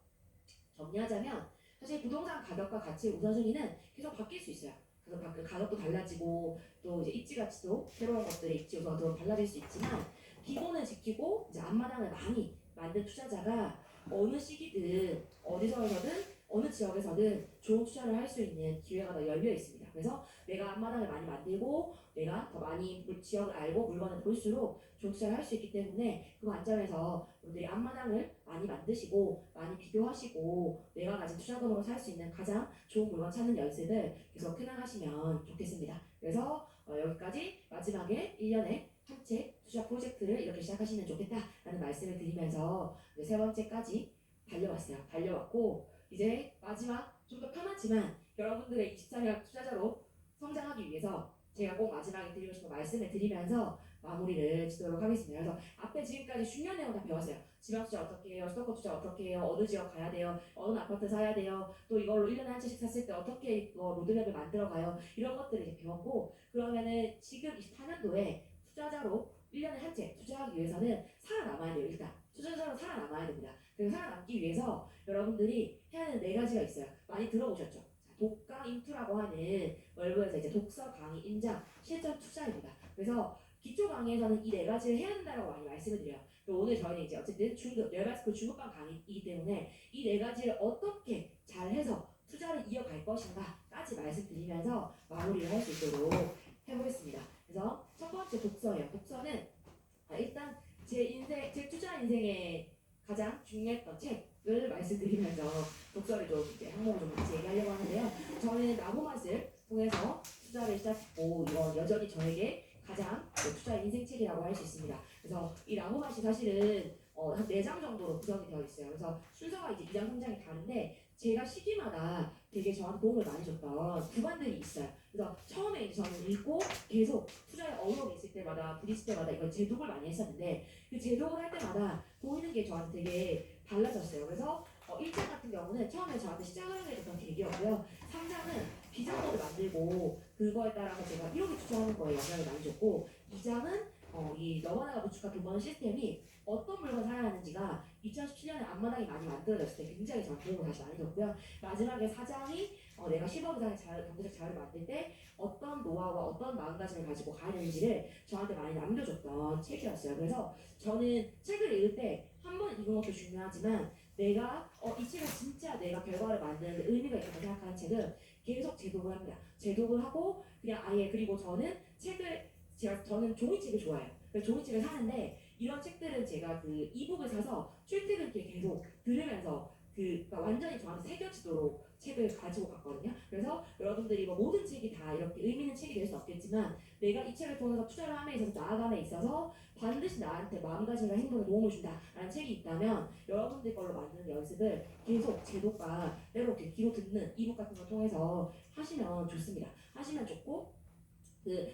정리하자면 사실 부동산 가격과 가치의 우선순위는 계속 바뀔 수 있어요. 그래서 가격도 달라지고 또 이제 입지 가치도 새로운 것들의 입지 요소가 더 달라질 수 있지만 기본을 지키고 이제 앞마당을 많이 만든 투자자가 어느 시기든 어디서든 어느 지역에서든 좋은 투자를 할 수 있는 기회가 더 열려 있습니다. 그래서 내가 앞마당을 많이 만들고 내가 더 많이 지역을 알고 물건을 볼수록 좋은 투자를 할 수 있기 때문에 그 관점에서 여러분들이 앞마당을 많이 만드시고 많이 비교하시고 내가 가진 투자금으로 살 수 있는 가장 좋은 물건 찾는 연습을 계속 해나가시면 좋겠습니다. 그래서 여기까지 마지막에 1년에 한 채 투자 프로젝트를 이렇게 시작하시면 좋겠다라는 말씀을 드리면서 세 번째까지 달려왔어요. 달려왔고 이제 마지막 좀 더 편하지만 여러분들의 24년 투자자로 성장하기 위해서 제가 꼭 마지막에 드리고 싶은 말씀을 드리면서 마무리를 짓도록 하겠습니다. 그래서 앞에 지금까지 중요한 내용 다 배웠어요. 지방 투자 어떻게 해요? 수도권 투자 어떻게 해요? 어느 지역 가야 돼요? 어느 아파트 사야 돼요? 또 이걸로 1년에 한 채씩 샀을 때 어떻게 이거 로드맵을 만들어가요? 이런 것들을 이제 배웠고 그러면은 지금 24년도에 투자자로 1년에 한 채 투자하기 위해서는 살아남아야 돼요. 일단 투자자로 살아남아야 됩니다. 그리고 살아남기 위해서 여러분들이 해야 하는 네 가지가 있어요. 많이 들어보셨죠? 독강 인투라고 하는 월부에서 이제 독서 강의 임장 실전 투자입니다. 그래서 기초 강의에서는 이 네 가지를 해야 된다고 많이 말씀을 드려요. 오늘 저희는 이제 어쨌든 중급 열반스쿨 중급반 강의이기 때문에 이 네 가지를 어떻게 잘 해서 투자를 이어갈 것인가까지 말씀드리면서 마무리를 할 수 있도록 해보겠습니다. 그래서 첫 번째 독서예요. 독서는 일단 제 투자 인생에 가장 중요했던 책을 말씀드리면서 독서를 좀 이제 항목을 좀 같이 얘기하려고 하는데요. 저는 나무맛을 통해서 투자를 시작했고 이건 여전히 저에게 가장 투자 인생 책이라고 할 수 있습니다. 그래서 이 나무맛이 사실은 한 4장 정도로 구성이 되어 있어요. 그래서 순서가 이제 2장, 3장이 다른데 제가 시기마다 되게 저한테 도움을 많이 줬던 구간들이 있어요. 그래서 처음에 이제 저는 읽고 계속 투자에 어려움이 있을 때마다 부딪힐 때마다 이걸 제독을 많이 했었는데 그 제독을 할 때마다 보이는 게 저한테 되게 달라졌어요. 그래서 1장 같은 경우는 처음에 저한테 시작을 하게 됐던 계기였고요. 3장은 비전보드 만들고 그거에 따라서 제가 1억이 추천하는 거에 영향을 많이 줬고 2장은 이 너바나가 구축한 돈 버는 시스템이 어떤 물건 사야 하는지가 2017년에 앞마당이 많이 만들어졌을 때 굉장히 저한테 도움을 다시 많이 줬고요. 마지막에 4장이 내가 10억 이상의 경제적 자유를 만들 때 어떤 노하우와 어떤 마음가짐을 가지고 가야 되는지를 저한테 많이 남겨줬던 책이었어요. 그래서 저는 책을 읽을 때 한 번 읽은 것도 중요하지만 내가 이 책은 진짜 내가 결과를 만드는 데 의미가 있다고 생각하는 책은 계속 제독을 합니다. 제독을 하고 그냥 아예 그리고 저는 저는 종이책을 좋아해요. 그래서 종이책을 사는데 이런 책들은 제가 그 이북을 사서 출퇴근길 계속 들으면서 그러니까 완전히 저한테 새겨지도록 책을 가지고 갔거든요. 그래서 여러분들이 뭐 모든 책이 다 이렇게 의미 있는 책이 될 수 없겠지만 내가 이 책을 통해서 투자를 함에 있어서 나아감에 있어서 반드시 나한테 마음가짐과 행동에 도움을 준다라는 책이 있다면 여러분들 걸로 만드는 연습을 계속 제독과 이렇게 귀로 듣는 이북 같은 걸 통해서 하시면 좋습니다. 하시면 좋고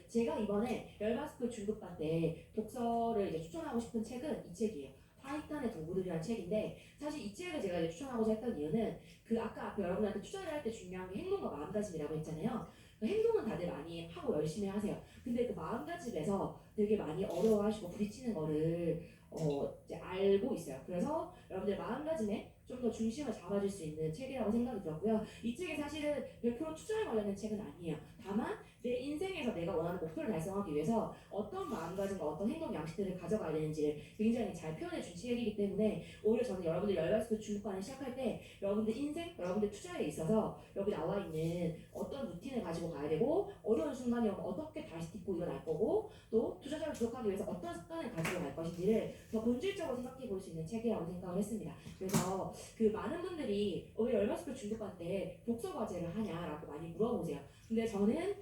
제가 이번에 열마스크 중급반 때 독서를 이제 추천하고 싶은 책은 이 책이에요. 타이탄의 도구들이라는 책인데 사실 이 책을 제가 이제 추천하고자 했던 이유는 아까 앞에 여러분한테 투자를 할 때 중요한 게 행동과 마음가짐이라고 했잖아요. 행동은 다들 많이 하고 열심히 하세요. 근데 그 마음가짐에서 되게 많이 어려워하시고 부딪히는 거를 이제 알고 있어요. 그래서 여러분들 마음가짐에 좀 더 중심을 잡아줄 수 있는 책이라고 생각이 들었고요. 이 책이 사실은 100% 투자에 관련된 책은 아니에요. 다만 내 인생에서 내가 원하는 목표를 달성하기 위해서 어떤 마음가짐과 어떤 행동 양식들을 가져가야 되는지를 굉장히 잘 표현해 준 책이기 때문에 오히려 저는 여러분들 열반스크 중급반을 시작할 때 여러분들 인생, 여러분들 투자에 있어서 여기 나와 있는 어떤 루틴을 가지고 가야 되고 어려운 순간이 오면 어떻게 다시 딛고 일어날 거고 또 투자자를 부족하기 위해서 어떤 습관을 가지고 갈 것인지를 더 본질적으로 생각해 볼 수 있는 책이라고 생각을 했습니다. 그래서 많은 분들이 왜 열반스크 중급반 때 독서 과제를 하냐라고 많이 물어보세요. 근데 저는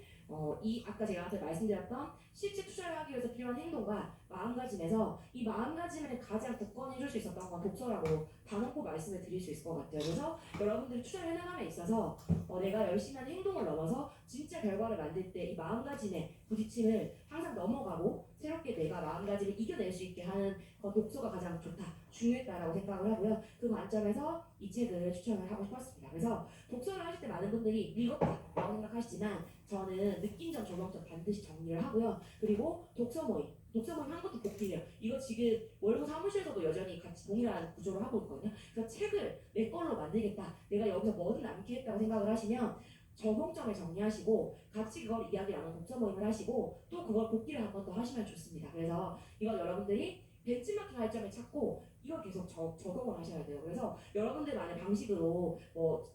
아까 제가 앞에 말씀드렸던 실제 투자를 하기 위해서 필요한 행동과 마음가짐에서 이 마음가짐을 가장 굳건히 해줄 수 있었던 건 독서라고 단언코 말씀을 드릴 수 있을 것 같아요. 그래서 여러분들이 투자를 해나감에 있어서 내가 열심히 하는 행동을 넘어서 진짜 결과를 만들 때 이 마음가짐의 부딪힘을 항상 넘어가고 새롭게 내가 마음가짐을 이겨낼 수 있게 하는 독서가 가장 좋다, 중요했다라고 생각을 하고요. 그 관점에서 이 책을 추천을 하고 싶었습니다. 그래서 독서를 하실 때 많은 분들이 읽었다라고 생각하시지만 저는 느낀 점, 적용 점 반드시 정리를 하고요. 그리고 독서 모임 한 것도 복귀해요. 이거 지금 월고 사무실에서도 여전히 같이 동일한 구조를 하고 있거든요. 그래서 책을 내 걸로 만들겠다, 내가 여기서 뭐든 남기겠다고 생각을 하시면 적용점을 정리하시고 같이 그걸 이야기 나누는 독서 모임을 하시고 또 그걸 복귀를 한 번 더 하시면 좋습니다. 그래서 이건 여러분들이 벤치마킹 할 점을 찾고 이걸 계속 적용을 하셔야 돼요. 그래서 여러분들만의 방식으로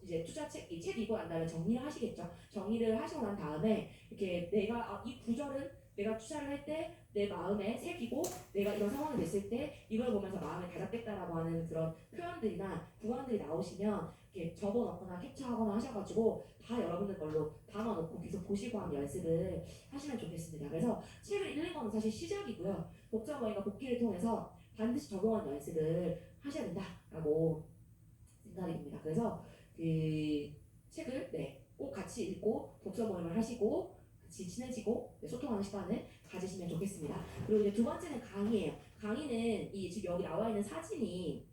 이제 투자책 이 책 읽고 난 다음에 정리를 하시겠죠. 정리를 하시고 난 다음에 이렇게 내가 이 구절은 내가 투자를 할 때 내 마음에 새기고 내가 이런 상황이 됐을 때 이걸 보면서 마음에 다잡겠다라고 하는 그런 표현들이나 구간들이 나오시면 이렇게 적어놓거나 캡처하거나 하셔가지고 다 여러분들 걸로 담아놓고 계속 보시고 하는 연습을 하시면 좋겠습니다. 그래서 책을 읽는 건 사실 시작이고요. 독자 모임과 복귀를 통해서 반드시 적용하는 연습을 하셔야 된다라고 생각이 듭니다. 그래서 그 책을 꼭 같이 읽고 독서 모임을 하시고 같이 친해지고 소통하는 시간을 가지시면 좋겠습니다. 그리고 이제 두 번째는 강의예요. 강의는 이 지금 여기 나와 있는 사진이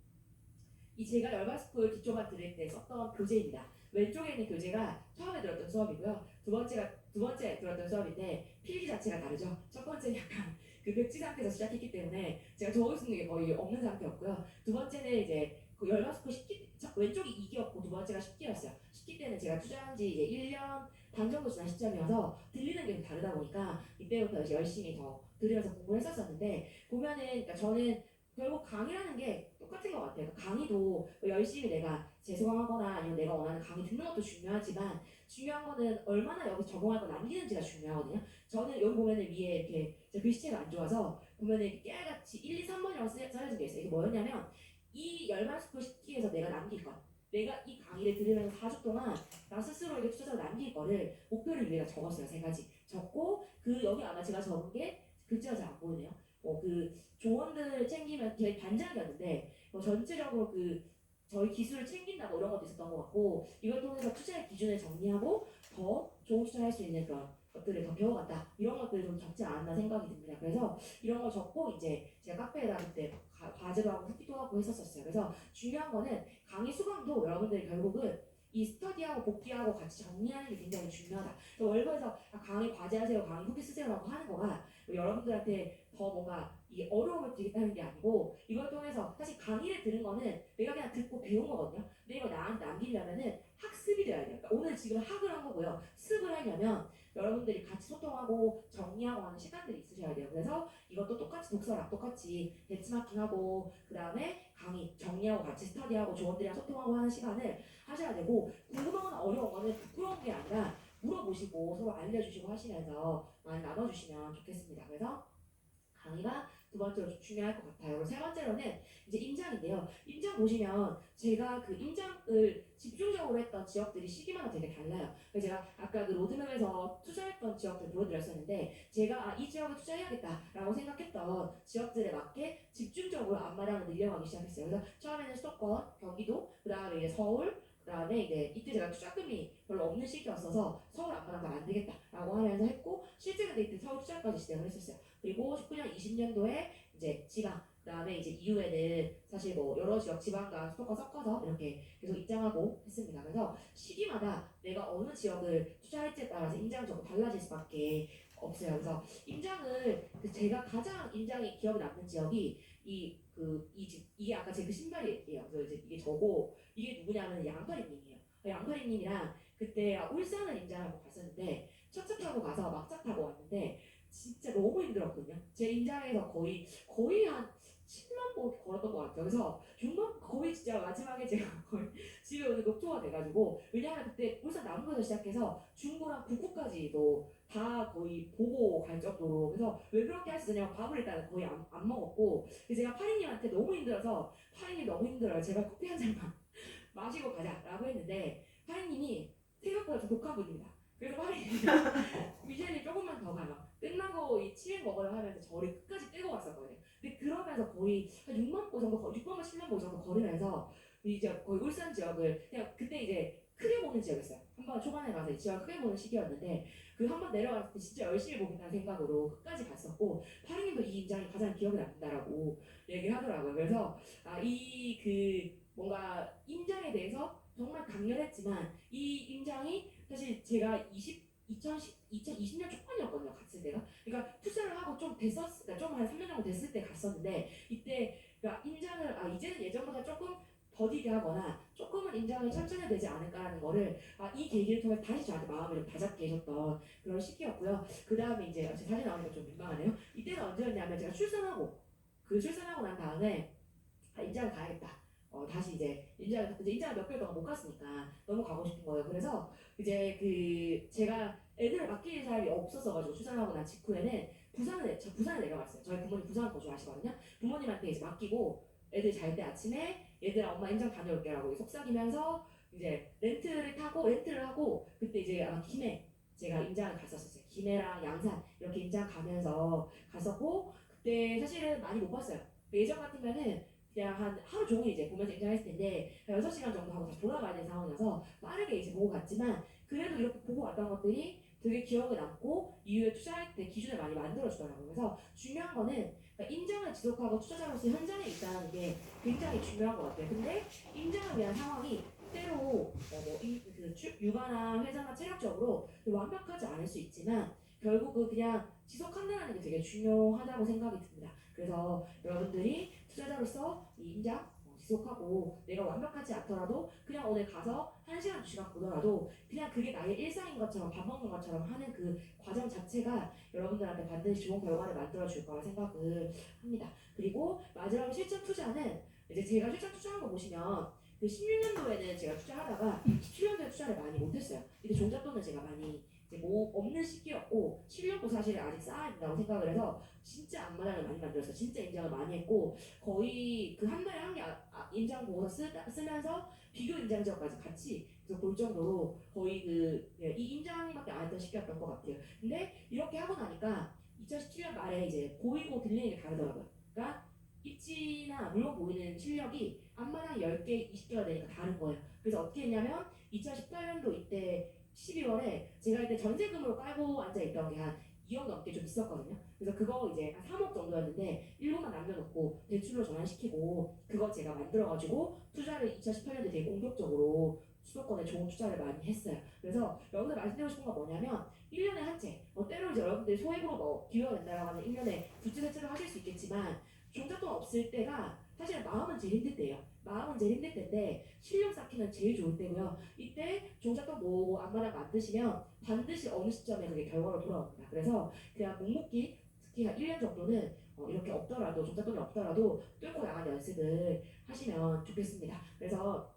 이 제가 열반스쿨 기초반 들을 때 썼던 교재입니다. 왼쪽에 있는 교재가 처음에 들었던 수업이고요. 두 번째 들었던 수업인데 필기 자체가 다르죠. 첫 번째는 약간 그 백지 상태에서 시작했기 때문에 제가 적을 수 있는 게 거의 없는 상태였고요. 두 번째는 이제 그 열반스쿨 10기 왼쪽이 2기였고 두 번째가 10기였어요. 10기 때는 제가 투자한 지 이제 1년 반 정도 지난 시점이어서 들리는 게 좀 다르다 보니까 이때부터 이제 열심히 더 들으면서 공부를 했었었는데 보면은 그러니까 저는 결국 강의라는 게 똑같은 것 같아요. 강의도 열심히 내가 재수강하거나 아니면 내가 원하는 강의 듣는 것도 중요하지만 중요한 거는 얼마나 여기 적용할 거 남기는지가 중요하거든요. 저는 여기 보면은 위에 이렇게 제 글씨체가 안 좋아서 보면은 이렇게 깨알같이 1, 2, 3번이라고 써여진 게 있어요. 이게 뭐였냐면 이 열반스쿨 시기에서 내가 남길 것. 내가 이 강의를 들으면서 4주 동안 나 스스로에게 투자자로 남길 거를 목표를 위해 적었어요. 세 가지 적고 여기 아마 제가 적은 게 글자가 잘 안 보이네요. 조언들을 챙기면 저희 반장이었는데 전체적으로 저희 기술을 챙긴다 이런 것도 있었던 것 같고 이걸 통해서 투자의 기준을 정리하고 더 좋은 투자를 할 수 있는 그런 것들을 더 배워갔다 이런 것들을 좀 적지 않았나 생각이 듭니다. 그래서 이런 거 적고 이제 제가 카페에다 그때 과제도 하고 후기도 하고 했었어요. 그래서 중요한 거는 강의 수강도 여러분들이 결국은 이 스터디하고 복귀하고 같이 정리하는 게 굉장히 중요하다. 그래서 월급에서 강의 과제하세요, 강의 후기 쓰세요라고 하는 거가 여러분들한테 더 뭔가 이 어려움을 드리겠다는 게 아니고 이걸 통해서 사실 강의를 들은 거는 내가 그냥 듣고 배운 거거든요. 근데 이거 나한테 남기려면은 학습이 돼야 돼요. 그러니까 오늘 지금 학을 한 거고요. 습을 하려면 여러분들이 같이 소통하고 정리하고 하는 시간들이 있으셔야 돼요. 그래서 이것도 똑같이 독서랑 똑같이 배치마킹하고 그 다음에 강의 정리하고 같이 스터디하고 조원들이랑 소통하고 하는 시간을 하셔야 되고 궁금하거나 어려운 거는 부끄러운 게 아니라 물어보시고 서로 알려주시고 하시면서 많이 나눠주시면 좋겠습니다. 그래서 강의가 두 번째로 좀 중요할 것 같아요. 그리고 세 번째로는 이제 임장인데요. 임장 보시면 제가 그 임장을 집중적으로 했던 지역들이 시기마다 되게 달라요. 그래서 제가 아까 그 로드맵에서 투자했던 지역들 보여드렸었는데 제가 이 지역에 투자해야겠다라고 생각했던 지역들에 맞게 집중적으로 앞마당을 늘려가기 시작했어요. 그래서 처음에는 수도권, 경기도, 그 다음에 이제 서울, 그다음에 이제 이때 제가 투자금이 별로 없는 시기였어서 서울 앞마당 다 만들겠다라고 하면서 했고 실제 근데 이때 서울 투자까지 진행을 했었어요. 그리고 19년 20년도에 이제 지방 그다음에 이제 이후에는 사실 뭐 여러 지역 지방과 수도권 섞어서 이렇게 계속 입장하고 했습니다. 그래서 시기마다 내가 어느 지역을 투자할지에 따라서 임장은 조금 달라질 수밖에 없어요. 그래서 임장을 제가 가장 임장이 기억에 남는 지역이 이게 아까 제 그 신발이에요. 그래서 이제 이게 저고 이게 누구냐면 양파리님이에요. 양파리님이랑 그때 울산을 임장하고 갔었는데 첫차 타고 가서 막차 타고 왔는데 진짜 너무 힘들었거든요. 제 임장에서 거의 한 7만 보 걸었던 것 같아요. 그래서 6만 거의 진짜 마지막에 제가 거의 집에 오는 녹초가 돼가지고 왜냐하면 그때 울산 남구에서 시작해서 중구랑 북구까지도 다 거의 보고 갈 정도로 그래서 왜 그렇게 할 수 있냐면 밥을 일단 거의 안 먹었고 그래서 제가 파리님한테 너무 힘들어서 파리님 너무 힘들어요. 제발 커피 한 잔만 마시고 가자라고 했는데 파리님이 생각보다 좀 독한 분입니다. 그래서 파리님이 미셸이 조금만 더 가면 끝나고 이 치맥 먹으려 하면서 저를 끝까지 끌고 갔었거든요. 근데 그러면서 거의 한 6만 보 정도, 6만 보, 7만 보 정도 걸으면서 이제 거의 울산 지역을 그냥 그때 이제 크게 보는 지역이었어요. 한번 초반에 가서 이 지역 크게 보는 시기였는데 그 한 번 내려갔을 때 진짜 열심히 보겠다는 생각으로 끝까지 갔었고 파리님도 이 인장이 가장 기억에 남는다라고 얘기를 하더라고요. 그래서 이 그 뭔가 임장에 대해서 정말 강렬했지만 이 임장이 사실 제가 2020년 초반이었거든요. 갔을 때가. 그러니까 투자를 하고 좀 그러니까 좀 한 3년 정도 됐을 때 갔었는데 이때 그러니까 임장을 이제는 예전보다 조금 더디게 하거나 조금은 임장을 천천히 해야 되지 않을까라는 거를 이 계기를 통해 다시 저한테 마음을 좀 다잡게 해줬던 그런 시기였고요. 그 다음에 이제 제 사진 나오니까 좀 민망하네요. 이때는 언제였냐면 제가 출산하고 난 다음에 임장을 가야겠다. 다시 이제 임장을 몇 개월 동안 못 갔으니까 너무 가고 싶은 거예요. 그래서 이제 그 제가 애들을 맡길 사람이 없었어가지고 출산하고 난 직후에는 부산에 내려갔어요. 저희 부모님 부산 거주하시거든요. 부모님한테 이제 맡기고 애들 잘 때 아침에 얘들아 엄마 임장 다녀올게라고 속삭이면서 이제 렌트를 하고 그때 이제 아마 김해 제가 임장을 갔었어요. 김해랑 양산 이렇게 임장 가면서 갔었고 그때 사실은 많이 못 봤어요. 예전 같으면은 그냥 한 하루 종일 이제 보면서 임장했을 텐데 6시간 정도 하고 다시 돌아가야 되는 상황이어서 빠르게 이제 보고 갔지만 그래도 이렇게 보고 왔던 것들이 되게 기억에 남고 이후에 투자할 때 기준을 많이 만들어주더라고요. 그래서 중요한 거는 그러니까 임장을 지속하고 투자자로서 현장에 있다는 게 굉장히 중요한 것 같아요. 근데 임장을 위한 상황이 때로 육아나 회사나 체력적으로 완벽하지 않을 수 있지만 결국은 그냥 지속한다는 게 되게 중요하다고 생각이 듭니다. 그래서 여러분들이 투자자로서 이 임장 지속하고 내가 완벽하지 않더라도 그냥 오늘 가서 1시간, 2시간 보더라도 그냥 그게 나의 일상인 것처럼 밥 먹는 것처럼 하는 그 과정 자체가 여러분들한테 반드시 좋은 결과를 만들어 줄 거라 생각을 합니다. 그리고 마지막 실전 투자는 이제 제가 실전 투자한 거 보시면 그 16년도에는 제가 투자하다가 17년도에 투자를 많이 못했어요. 이때 종잣돈을 제가 많이 이제 뭐 없는 시기였고 7년도 사실 아직 쌓아야 된다고 생각을 해서 진짜 앞마당을 많이 만들었어요. 진짜 임장을 많이 했고 거의 그 한 달에 한 개 임장 보고서 쓰면서 비교 임장 지역까지 같이 그래서 볼 정도로 거의 이 임장밖에 안 했던 시기였던 것 같아요. 근데 이렇게 하고 나니까 2017년 말에 이제 보이고 들리는 게 다르더라고요. 그러니까 입지나 물건 보이는 실력이 앞마당 10개, 20개가 되니까 다른 거예요. 그래서 어떻게 했냐면 2018년도 이때 12월에 제가 이때 전세금으로 깔고 앉아있던 게 한 2억 넘게 좀 있었거든요. 그래서 그거 이제 한 3억 정도였는데 1억만 남겨놓고 대출로 전환시키고 그거 제가 만들어가지고 투자를 2018년도에 되게 공격적으로 수도권에 좋은 투자를 많이 했어요. 그래서 여기서 말씀드리고 싶은 건 뭐냐면 1년에 한 채, 때로 이제 여러분들이 소액으로 뭐 기회가 된다고 하면 1년에 두 채, 세 채를 하실 수 있겠지만 종잣돈 없을 때가 사실 마음은 제일 힘들 때예요. 마음은 제일 힘들 때인데 실력 쌓기는 제일 좋을 때고요. 이때 종잣돈 모으고 앞마당 만드시면 반드시 어느 시점에 그게 결과로 돌아옵니다. 그래서 그냥 묵묵히 특히 한 1년 정도는 이렇게 없더라도 종잣돈이 없더라도 뚫고 나가는 연습을 하시면 좋겠습니다. 그래서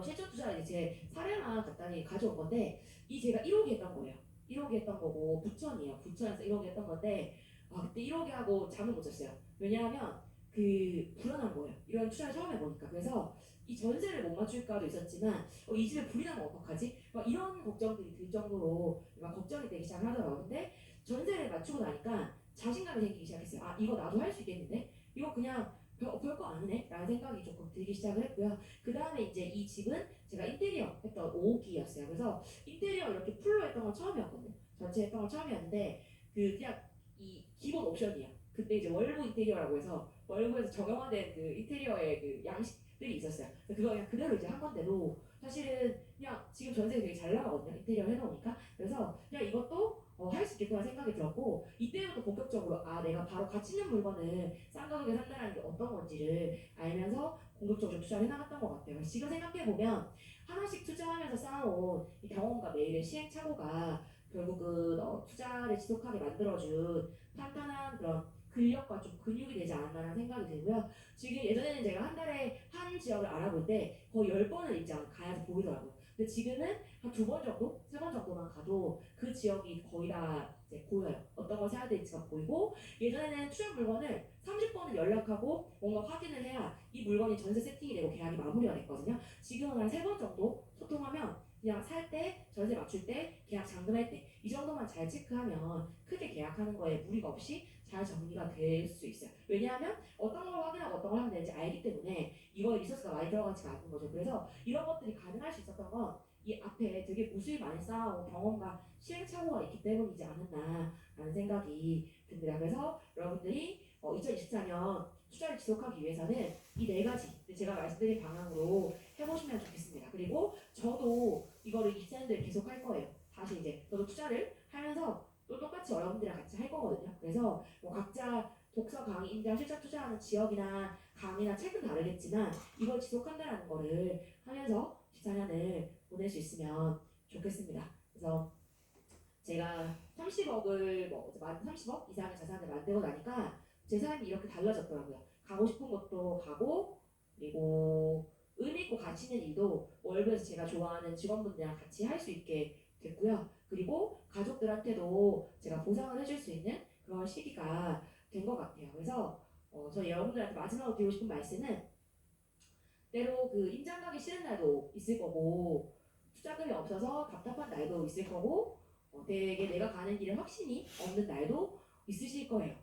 실전 투자를 이제 제 사례만 간단히 가져온 건데 이 제가 1억이 했던 거예요. 1억이 했던 거고 부천이에요. 부천에서 1억이 했던 건데 그때 1억이 하고 잠을 못 잤어요. 왜냐하면 그 불안한 거예요. 이런 투자를 처음 해보니까. 그래서 이 전세를 못 맞출까도 있었지만 이 집에 불이 나면 어떡하지? 막 이런 걱정들이 들 정도로 막 걱정이 되기 시작하더라고요. 근데 전세를 맞추고 나니까 자신감이 생기기 시작했어요. 아 이거 나도 할 수 있겠는데? 이거 그냥 별거 아니네? 라는 생각이 조금 들기 시작을 했고요. 그 다음에 이제 이 집은 제가 인테리어 했던 5기였어요. 그래서 인테리어 이렇게 풀로 했던 건 처음이었거든요. 전체 했던 건 처음이었는데 그냥 이 기본 옵션이에요. 그때 이제 월부 인테리어라고 해서 월부에서 정형화된 그 인테리어의 그 양식들이 있었어요. 그거 그냥 그대로 이제 한 건데도 사실은 그냥 지금 전세가 되게 잘 나가거든요. 인테리어 해놓으니까. 그래서 그냥 이것도 할 수 있겠구나 생각이 들었고 이때부터 본격적으로 내가 바로 가치 있는 물건을 싼 가격에 산다는 게 어떤 건지를 알면서 공격적으로 투자를 해나갔던 것 같아요. 지금 생각해보면 하나씩 투자하면서 쌓아온 이 경험과 매일의 시행착오가 결국은 투자를 지속하게 만들어준 탄탄한 그런 근력과 좀 근육이 되지 않았나라는 생각이 들고요. 지금 예전에는 제가 한 달에 한 지역을 알아볼 때 거의 10번을 이제 가야지 보이더라고요. 근데 지금은 한 2번 정도, 3번 정도만 가도 그 지역이 거의 다 이제 보여요. 어떤 걸 사야 될지가 보이고 예전에는 투자 물건을 30번을 연락하고 뭔가 확인을 해야 이 물건이 전세 세팅이 되고 계약이 마무리가 됐거든요. 지금은 한 3번 정도 소통하면 그냥 살 때, 전세 맞출 때, 계약 잔금할 때 이 정도만 잘 체크하면 크게 계약하는 거에 무리가 없이 잘 정리가 될 수 있어요. 왜냐하면 어떤 걸 확인하고 어떤 걸 하면 되는지 알기 때문에 이거에 리소스가 많이 들어가지가 않는 거죠. 그래서 이런 것들이 가능할 수 있었던 건 이 앞에 되게 무수히 많이 쌓아온 경험과 시행착오가 있기 때문이지 않았나라는 생각이 듭니다. 그래서 여러분들이 2024년 투자를 지속하기 위해서는 이 네 가지 제가 말씀드린 방향으로 해보시면 좋겠습니다. 그리고 저도 이거를 24년도에 계속 할 거예요. 다시 이제 저도 투자를 하면서 또 똑같이 여러분들이랑 같이 할 거거든요. 그래서 뭐 각자 독서, 강의, 임장, 실전 투자하는 지역이나 강의나 책은 다르겠지만 이걸 지속한다는 거를 하면서 14년을 보낼 수 있으면 좋겠습니다. 그래서 제가 30억을 30억 이상의 자산을 만들고 나니까 제 삶이 이렇게 달라졌더라고요. 가고 싶은 곳도 가고 그리고 의미 있고 가치 있는 일도 월급에서 제가 좋아하는 직원분들이랑 같이 할 수 있게 됐고요. 그리고 가족들한테도 제가 보상을 해줄 수 있는 그런 시기가 된 것 같아요. 그래서 저 여러분들한테 마지막으로 드리고 싶은 말씀은 때로 그 임장 가기 싫은 날도 있을 거고 투자금이 없어서 답답한 날도 있을 거고 되게 내가 가는 길에 확신이 없는 날도 있으실 거예요.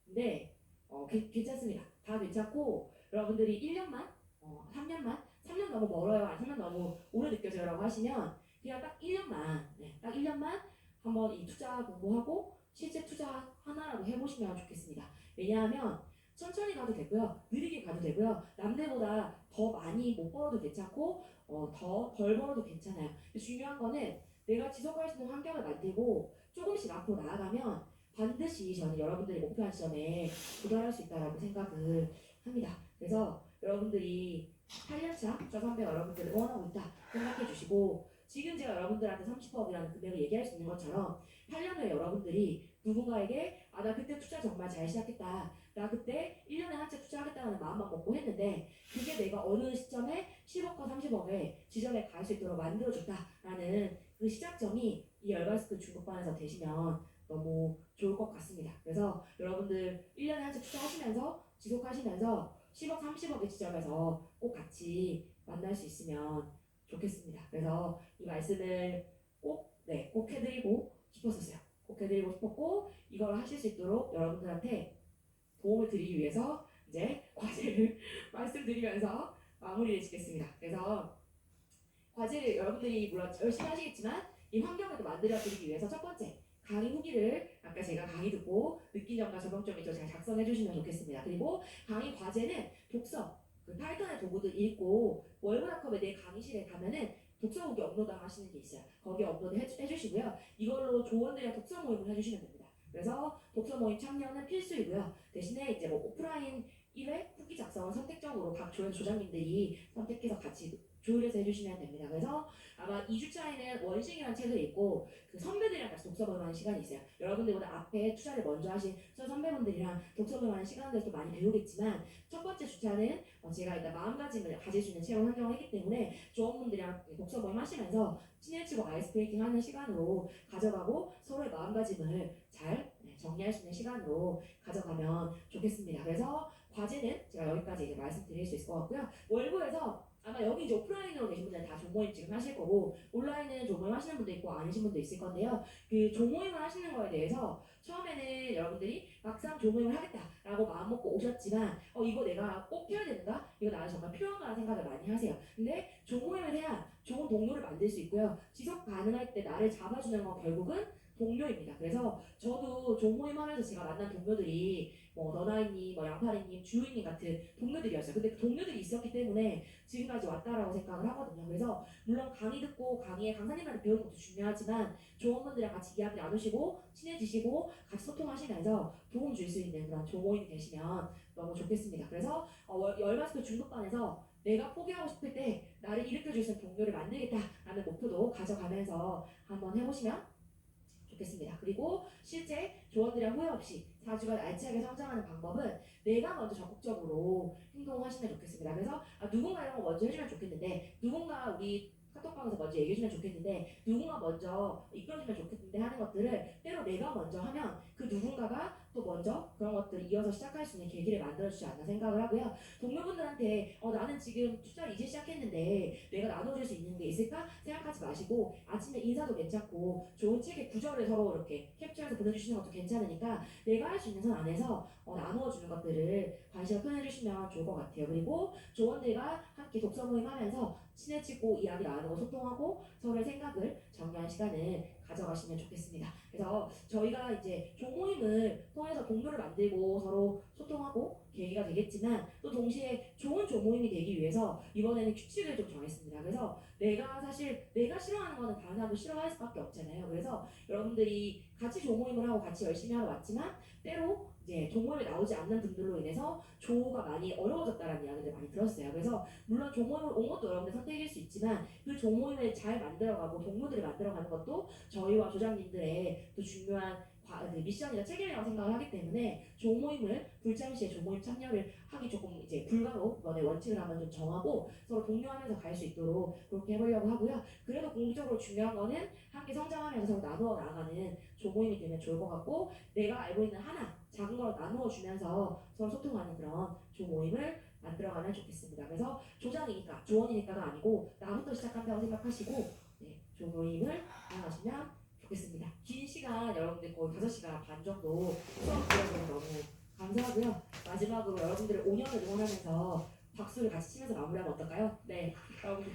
근데 괜찮습니다. 다 괜찮고 여러분들이 1년만 3년만 3년 너무 멀어요. 3년 너무 오래 느껴져요라고 하시면 그냥 딱 1년만 딱 1년만 한번 이 투자 공부하고 실제 투자 하나라도 해보시면 좋겠습니다. 왜냐하면 천천히 가도 되고요. 느리게 가도 되고요. 남들보다 더 많이 못 벌어도 괜찮고 더 덜 벌어도 괜찮아요. 중요한 거는 내가 지속할 수 있는 환경을 만들고 조금씩 앞으로 나아가면 반드시 저는 여러분들이 목표한 시점에 도달할 수 있다고 생각을 합니다. 그래서 여러분들이 8년차 투자 선배 여러분들을 응원하고 있다 생각해 주시고 지금 제가 여러분들한테 30억이라는 금액을 얘기할 수 있는 것처럼 8년 후에 여러분들이 누군가에게 나 그때 투자 정말 잘 시작했다. 나 그때 1년에 한 채 투자하겠다는 마음만 먹고 했는데 그게 내가 어느 시점에 10억과 30억의 지점에 갈 수 있도록 만들어줬다라는 그 시작점이 이 열과스크 중국반에서 되시면 너무 좋을 것 같습니다. 그래서 여러분들 1년에 한 채 투자하시면서 지속하시면서 10억, 30억의 지점에서 꼭 같이 만날 수 있으면 좋겠습니다. 그래서 이 말씀을 꼭 해드리고 싶었어요. 꼭 해드리고 싶었고 이걸 하실 수 있도록 여러분들한테 도움을 드리기 위해서 이제 과제를 말씀드리면서 마무리를 짓겠습니다. 그래서 과제를 여러분들이 물론 열심히 하시겠지만 이 환경을 만들어 드리기 위해서 첫 번째 강의 후기를 아까 제가 강의 듣고 느낀 점과 적용점이 좀 잘 작성해 주시면 좋겠습니다. 그리고 강의 과제는 독서, 그 파이썬의 도구들 읽고 월드컵에 내 강의실에 가면은 독서 후기 업로드 하시는 게 있어요. 거기에 업로드 해주시고요. 이걸로 조원들이랑 독서 모임을 해주시면 됩니다. 그래서 독서 모임 참여는 필수이고요. 대신에 이제 뭐 오프라인 1회 후기 작성은 선택적으로 각 조장님들이 선택해서 같이 조율해서 해주시면 됩니다. 그래서 아마 2주차에는 원식이라는 책을 읽고 그 선배들이랑 같이 독서 모임하는 시간이 있어요. 여러분들보다 앞에 투자를 먼저 하신 선배분들이랑 독서 모임하는 시간들도 많이 배우겠지만 첫 번째 주차는 제가 일단 마음가짐을 가질 수 있는 체험 환경을 했기 때문에 조원분들이랑 독서 모임 하시면서 친해지고 아이스 브레이킹 하는 시간으로 가져가고 서로의 마음가짐을 잘 정리할 수 있는 시간으로 가져가면 좋겠습니다. 그래서 과제는 제가 여기까지 이제 말씀드릴 수 있을 것 같고요. 월부에서 아마 여기 이제 오프라인으로 계신 분들은 다 종모임 지금 하실 거고 온라인은 종모임 하시는 분도 있고 아니신 분도 있을 건데요. 그 종모임을 하시는 거에 대해서 처음에는 여러분들이 막상 종모임을 하겠다라고 마음 먹고 오셨지만 이거 내가 꼭 해야 되는가? 이거 나는 정말 필요한가 생각을 많이 하세요. 근데 종모임을 해야 좋은 동료를 만들 수 있고요. 지속 가능할 때 나를 잡아주는 건 결국은 동료입니다. 그래서 저도 종모임 하면서 제가 만난 동료들이 뭐 너나이님, 뭐 양파리님, 주인님 같은 동료들이었어요. 근데 그 동료들이 있었기 때문에 지금까지 왔다라고 생각을 하거든요. 그래서 물론 강의 듣고 강의에 강사님한테 배우는 것도 중요하지만 조원분들이랑 같이 이야기 나누시고 친해지시고 같이 소통하시면서 도움 줄 수 있는 그런 조모임이 되시면 너무 좋겠습니다. 그래서 열마스터 중급반에서 내가 포기하고 싶을 때 나를 일으켜줄 수 있는 동료를 만들겠다라는 목표도 가져가면서 한번 해보시면 좋겠습니다. 그리고 실제 조언들이랑 후회 없이 4주간 알차게 성장하는 방법은 내가 먼저 적극적으로 행동하시면 좋겠습니다. 그래서 누군가 이런 거 먼저 해주면 좋겠는데 누군가 우리 카톡방에서 먼저 얘기해주면 좋겠는데 누군가 먼저 이끌어주면 좋겠는데 하는 것들을 때로 내가 먼저 하면 그 누군가가 또 먼저 그런 것들을 이어서 시작할 수 있는 계기를 만들어주지 않나 생각을 하고요. 동료분들한테 나는 지금 투자를 이제 시작했는데 내가 나눠줄 수 있는 게 있을까 생각하지 마시고 아침에 인사도 괜찮고 좋은 책의 구절을 서로 이렇게 캡처해서 보내주시는 것도 괜찮으니까 내가 할 수 있는 선 안에서 나누어 주는 것들을 관심을 표현해주시면 좋을 것 같아요. 그리고 조원들과 함께 독서 모임 하면서 친해지고 이야기 나누고 소통하고 서로의 생각을 정리하는 시간을 가져가시면 좋겠습니다. 그래서 저희가 이제 조모임을 통해서 동료를 만들고 서로 소통하고 계기가 되겠지만 또 동시에 좋은 조모임이 되기 위해서 이번에는 규칙을 좀 정했습니다. 그래서 내가 싫어하는 거는 다른 사람도 싫어할 수밖에 없잖아요. 그래서 여러분들이 같이 조모임을 하고 같이 열심히 하러 왔지만 때로 이제 조모임에 나오지 않는 분들로 인해서 조가 많이 어려워졌다는 이야기를 많이 들었어요. 그래서 물론 조모임을 온 것도 여러분들 선택일 수 있지만 그 조모임을 잘 만들어가고 동료들을 만들어가는 것도 저희와 조장님들의 또 중요한 미션이나 책임이라고 생각을 하기 때문에 조모임을 불참시에 조모임 참여를 하기 조금 이제 불가로 이번에 원칙을 한번 좀 정하고 서로 독려하면서 갈 수 있도록 그렇게 해보려고 하고요. 그래도 공식적으로 중요한 거는 함께 성장하면서 서로 나누어 나가는 조모임이 되면 좋을 것 같고 내가 알고 있는 하나 작은 걸 나누어 주면서 서로 소통하는 그런 조모임을 만들어가면 좋겠습니다. 그래서 조장이니까 조언이니까가 아니고 나부터 시작한다고 생각하시고 조모임을 이용하시면 좋겠습니다. 긴 시간 여러분들 거의 5시간 반 정도 수업 들어줘서 너무 감사하고요. 마지막으로 여러분들의 5년을 응원하면서 박수를 같이 치면서 마무리하면 어떨까요? 네, 여러분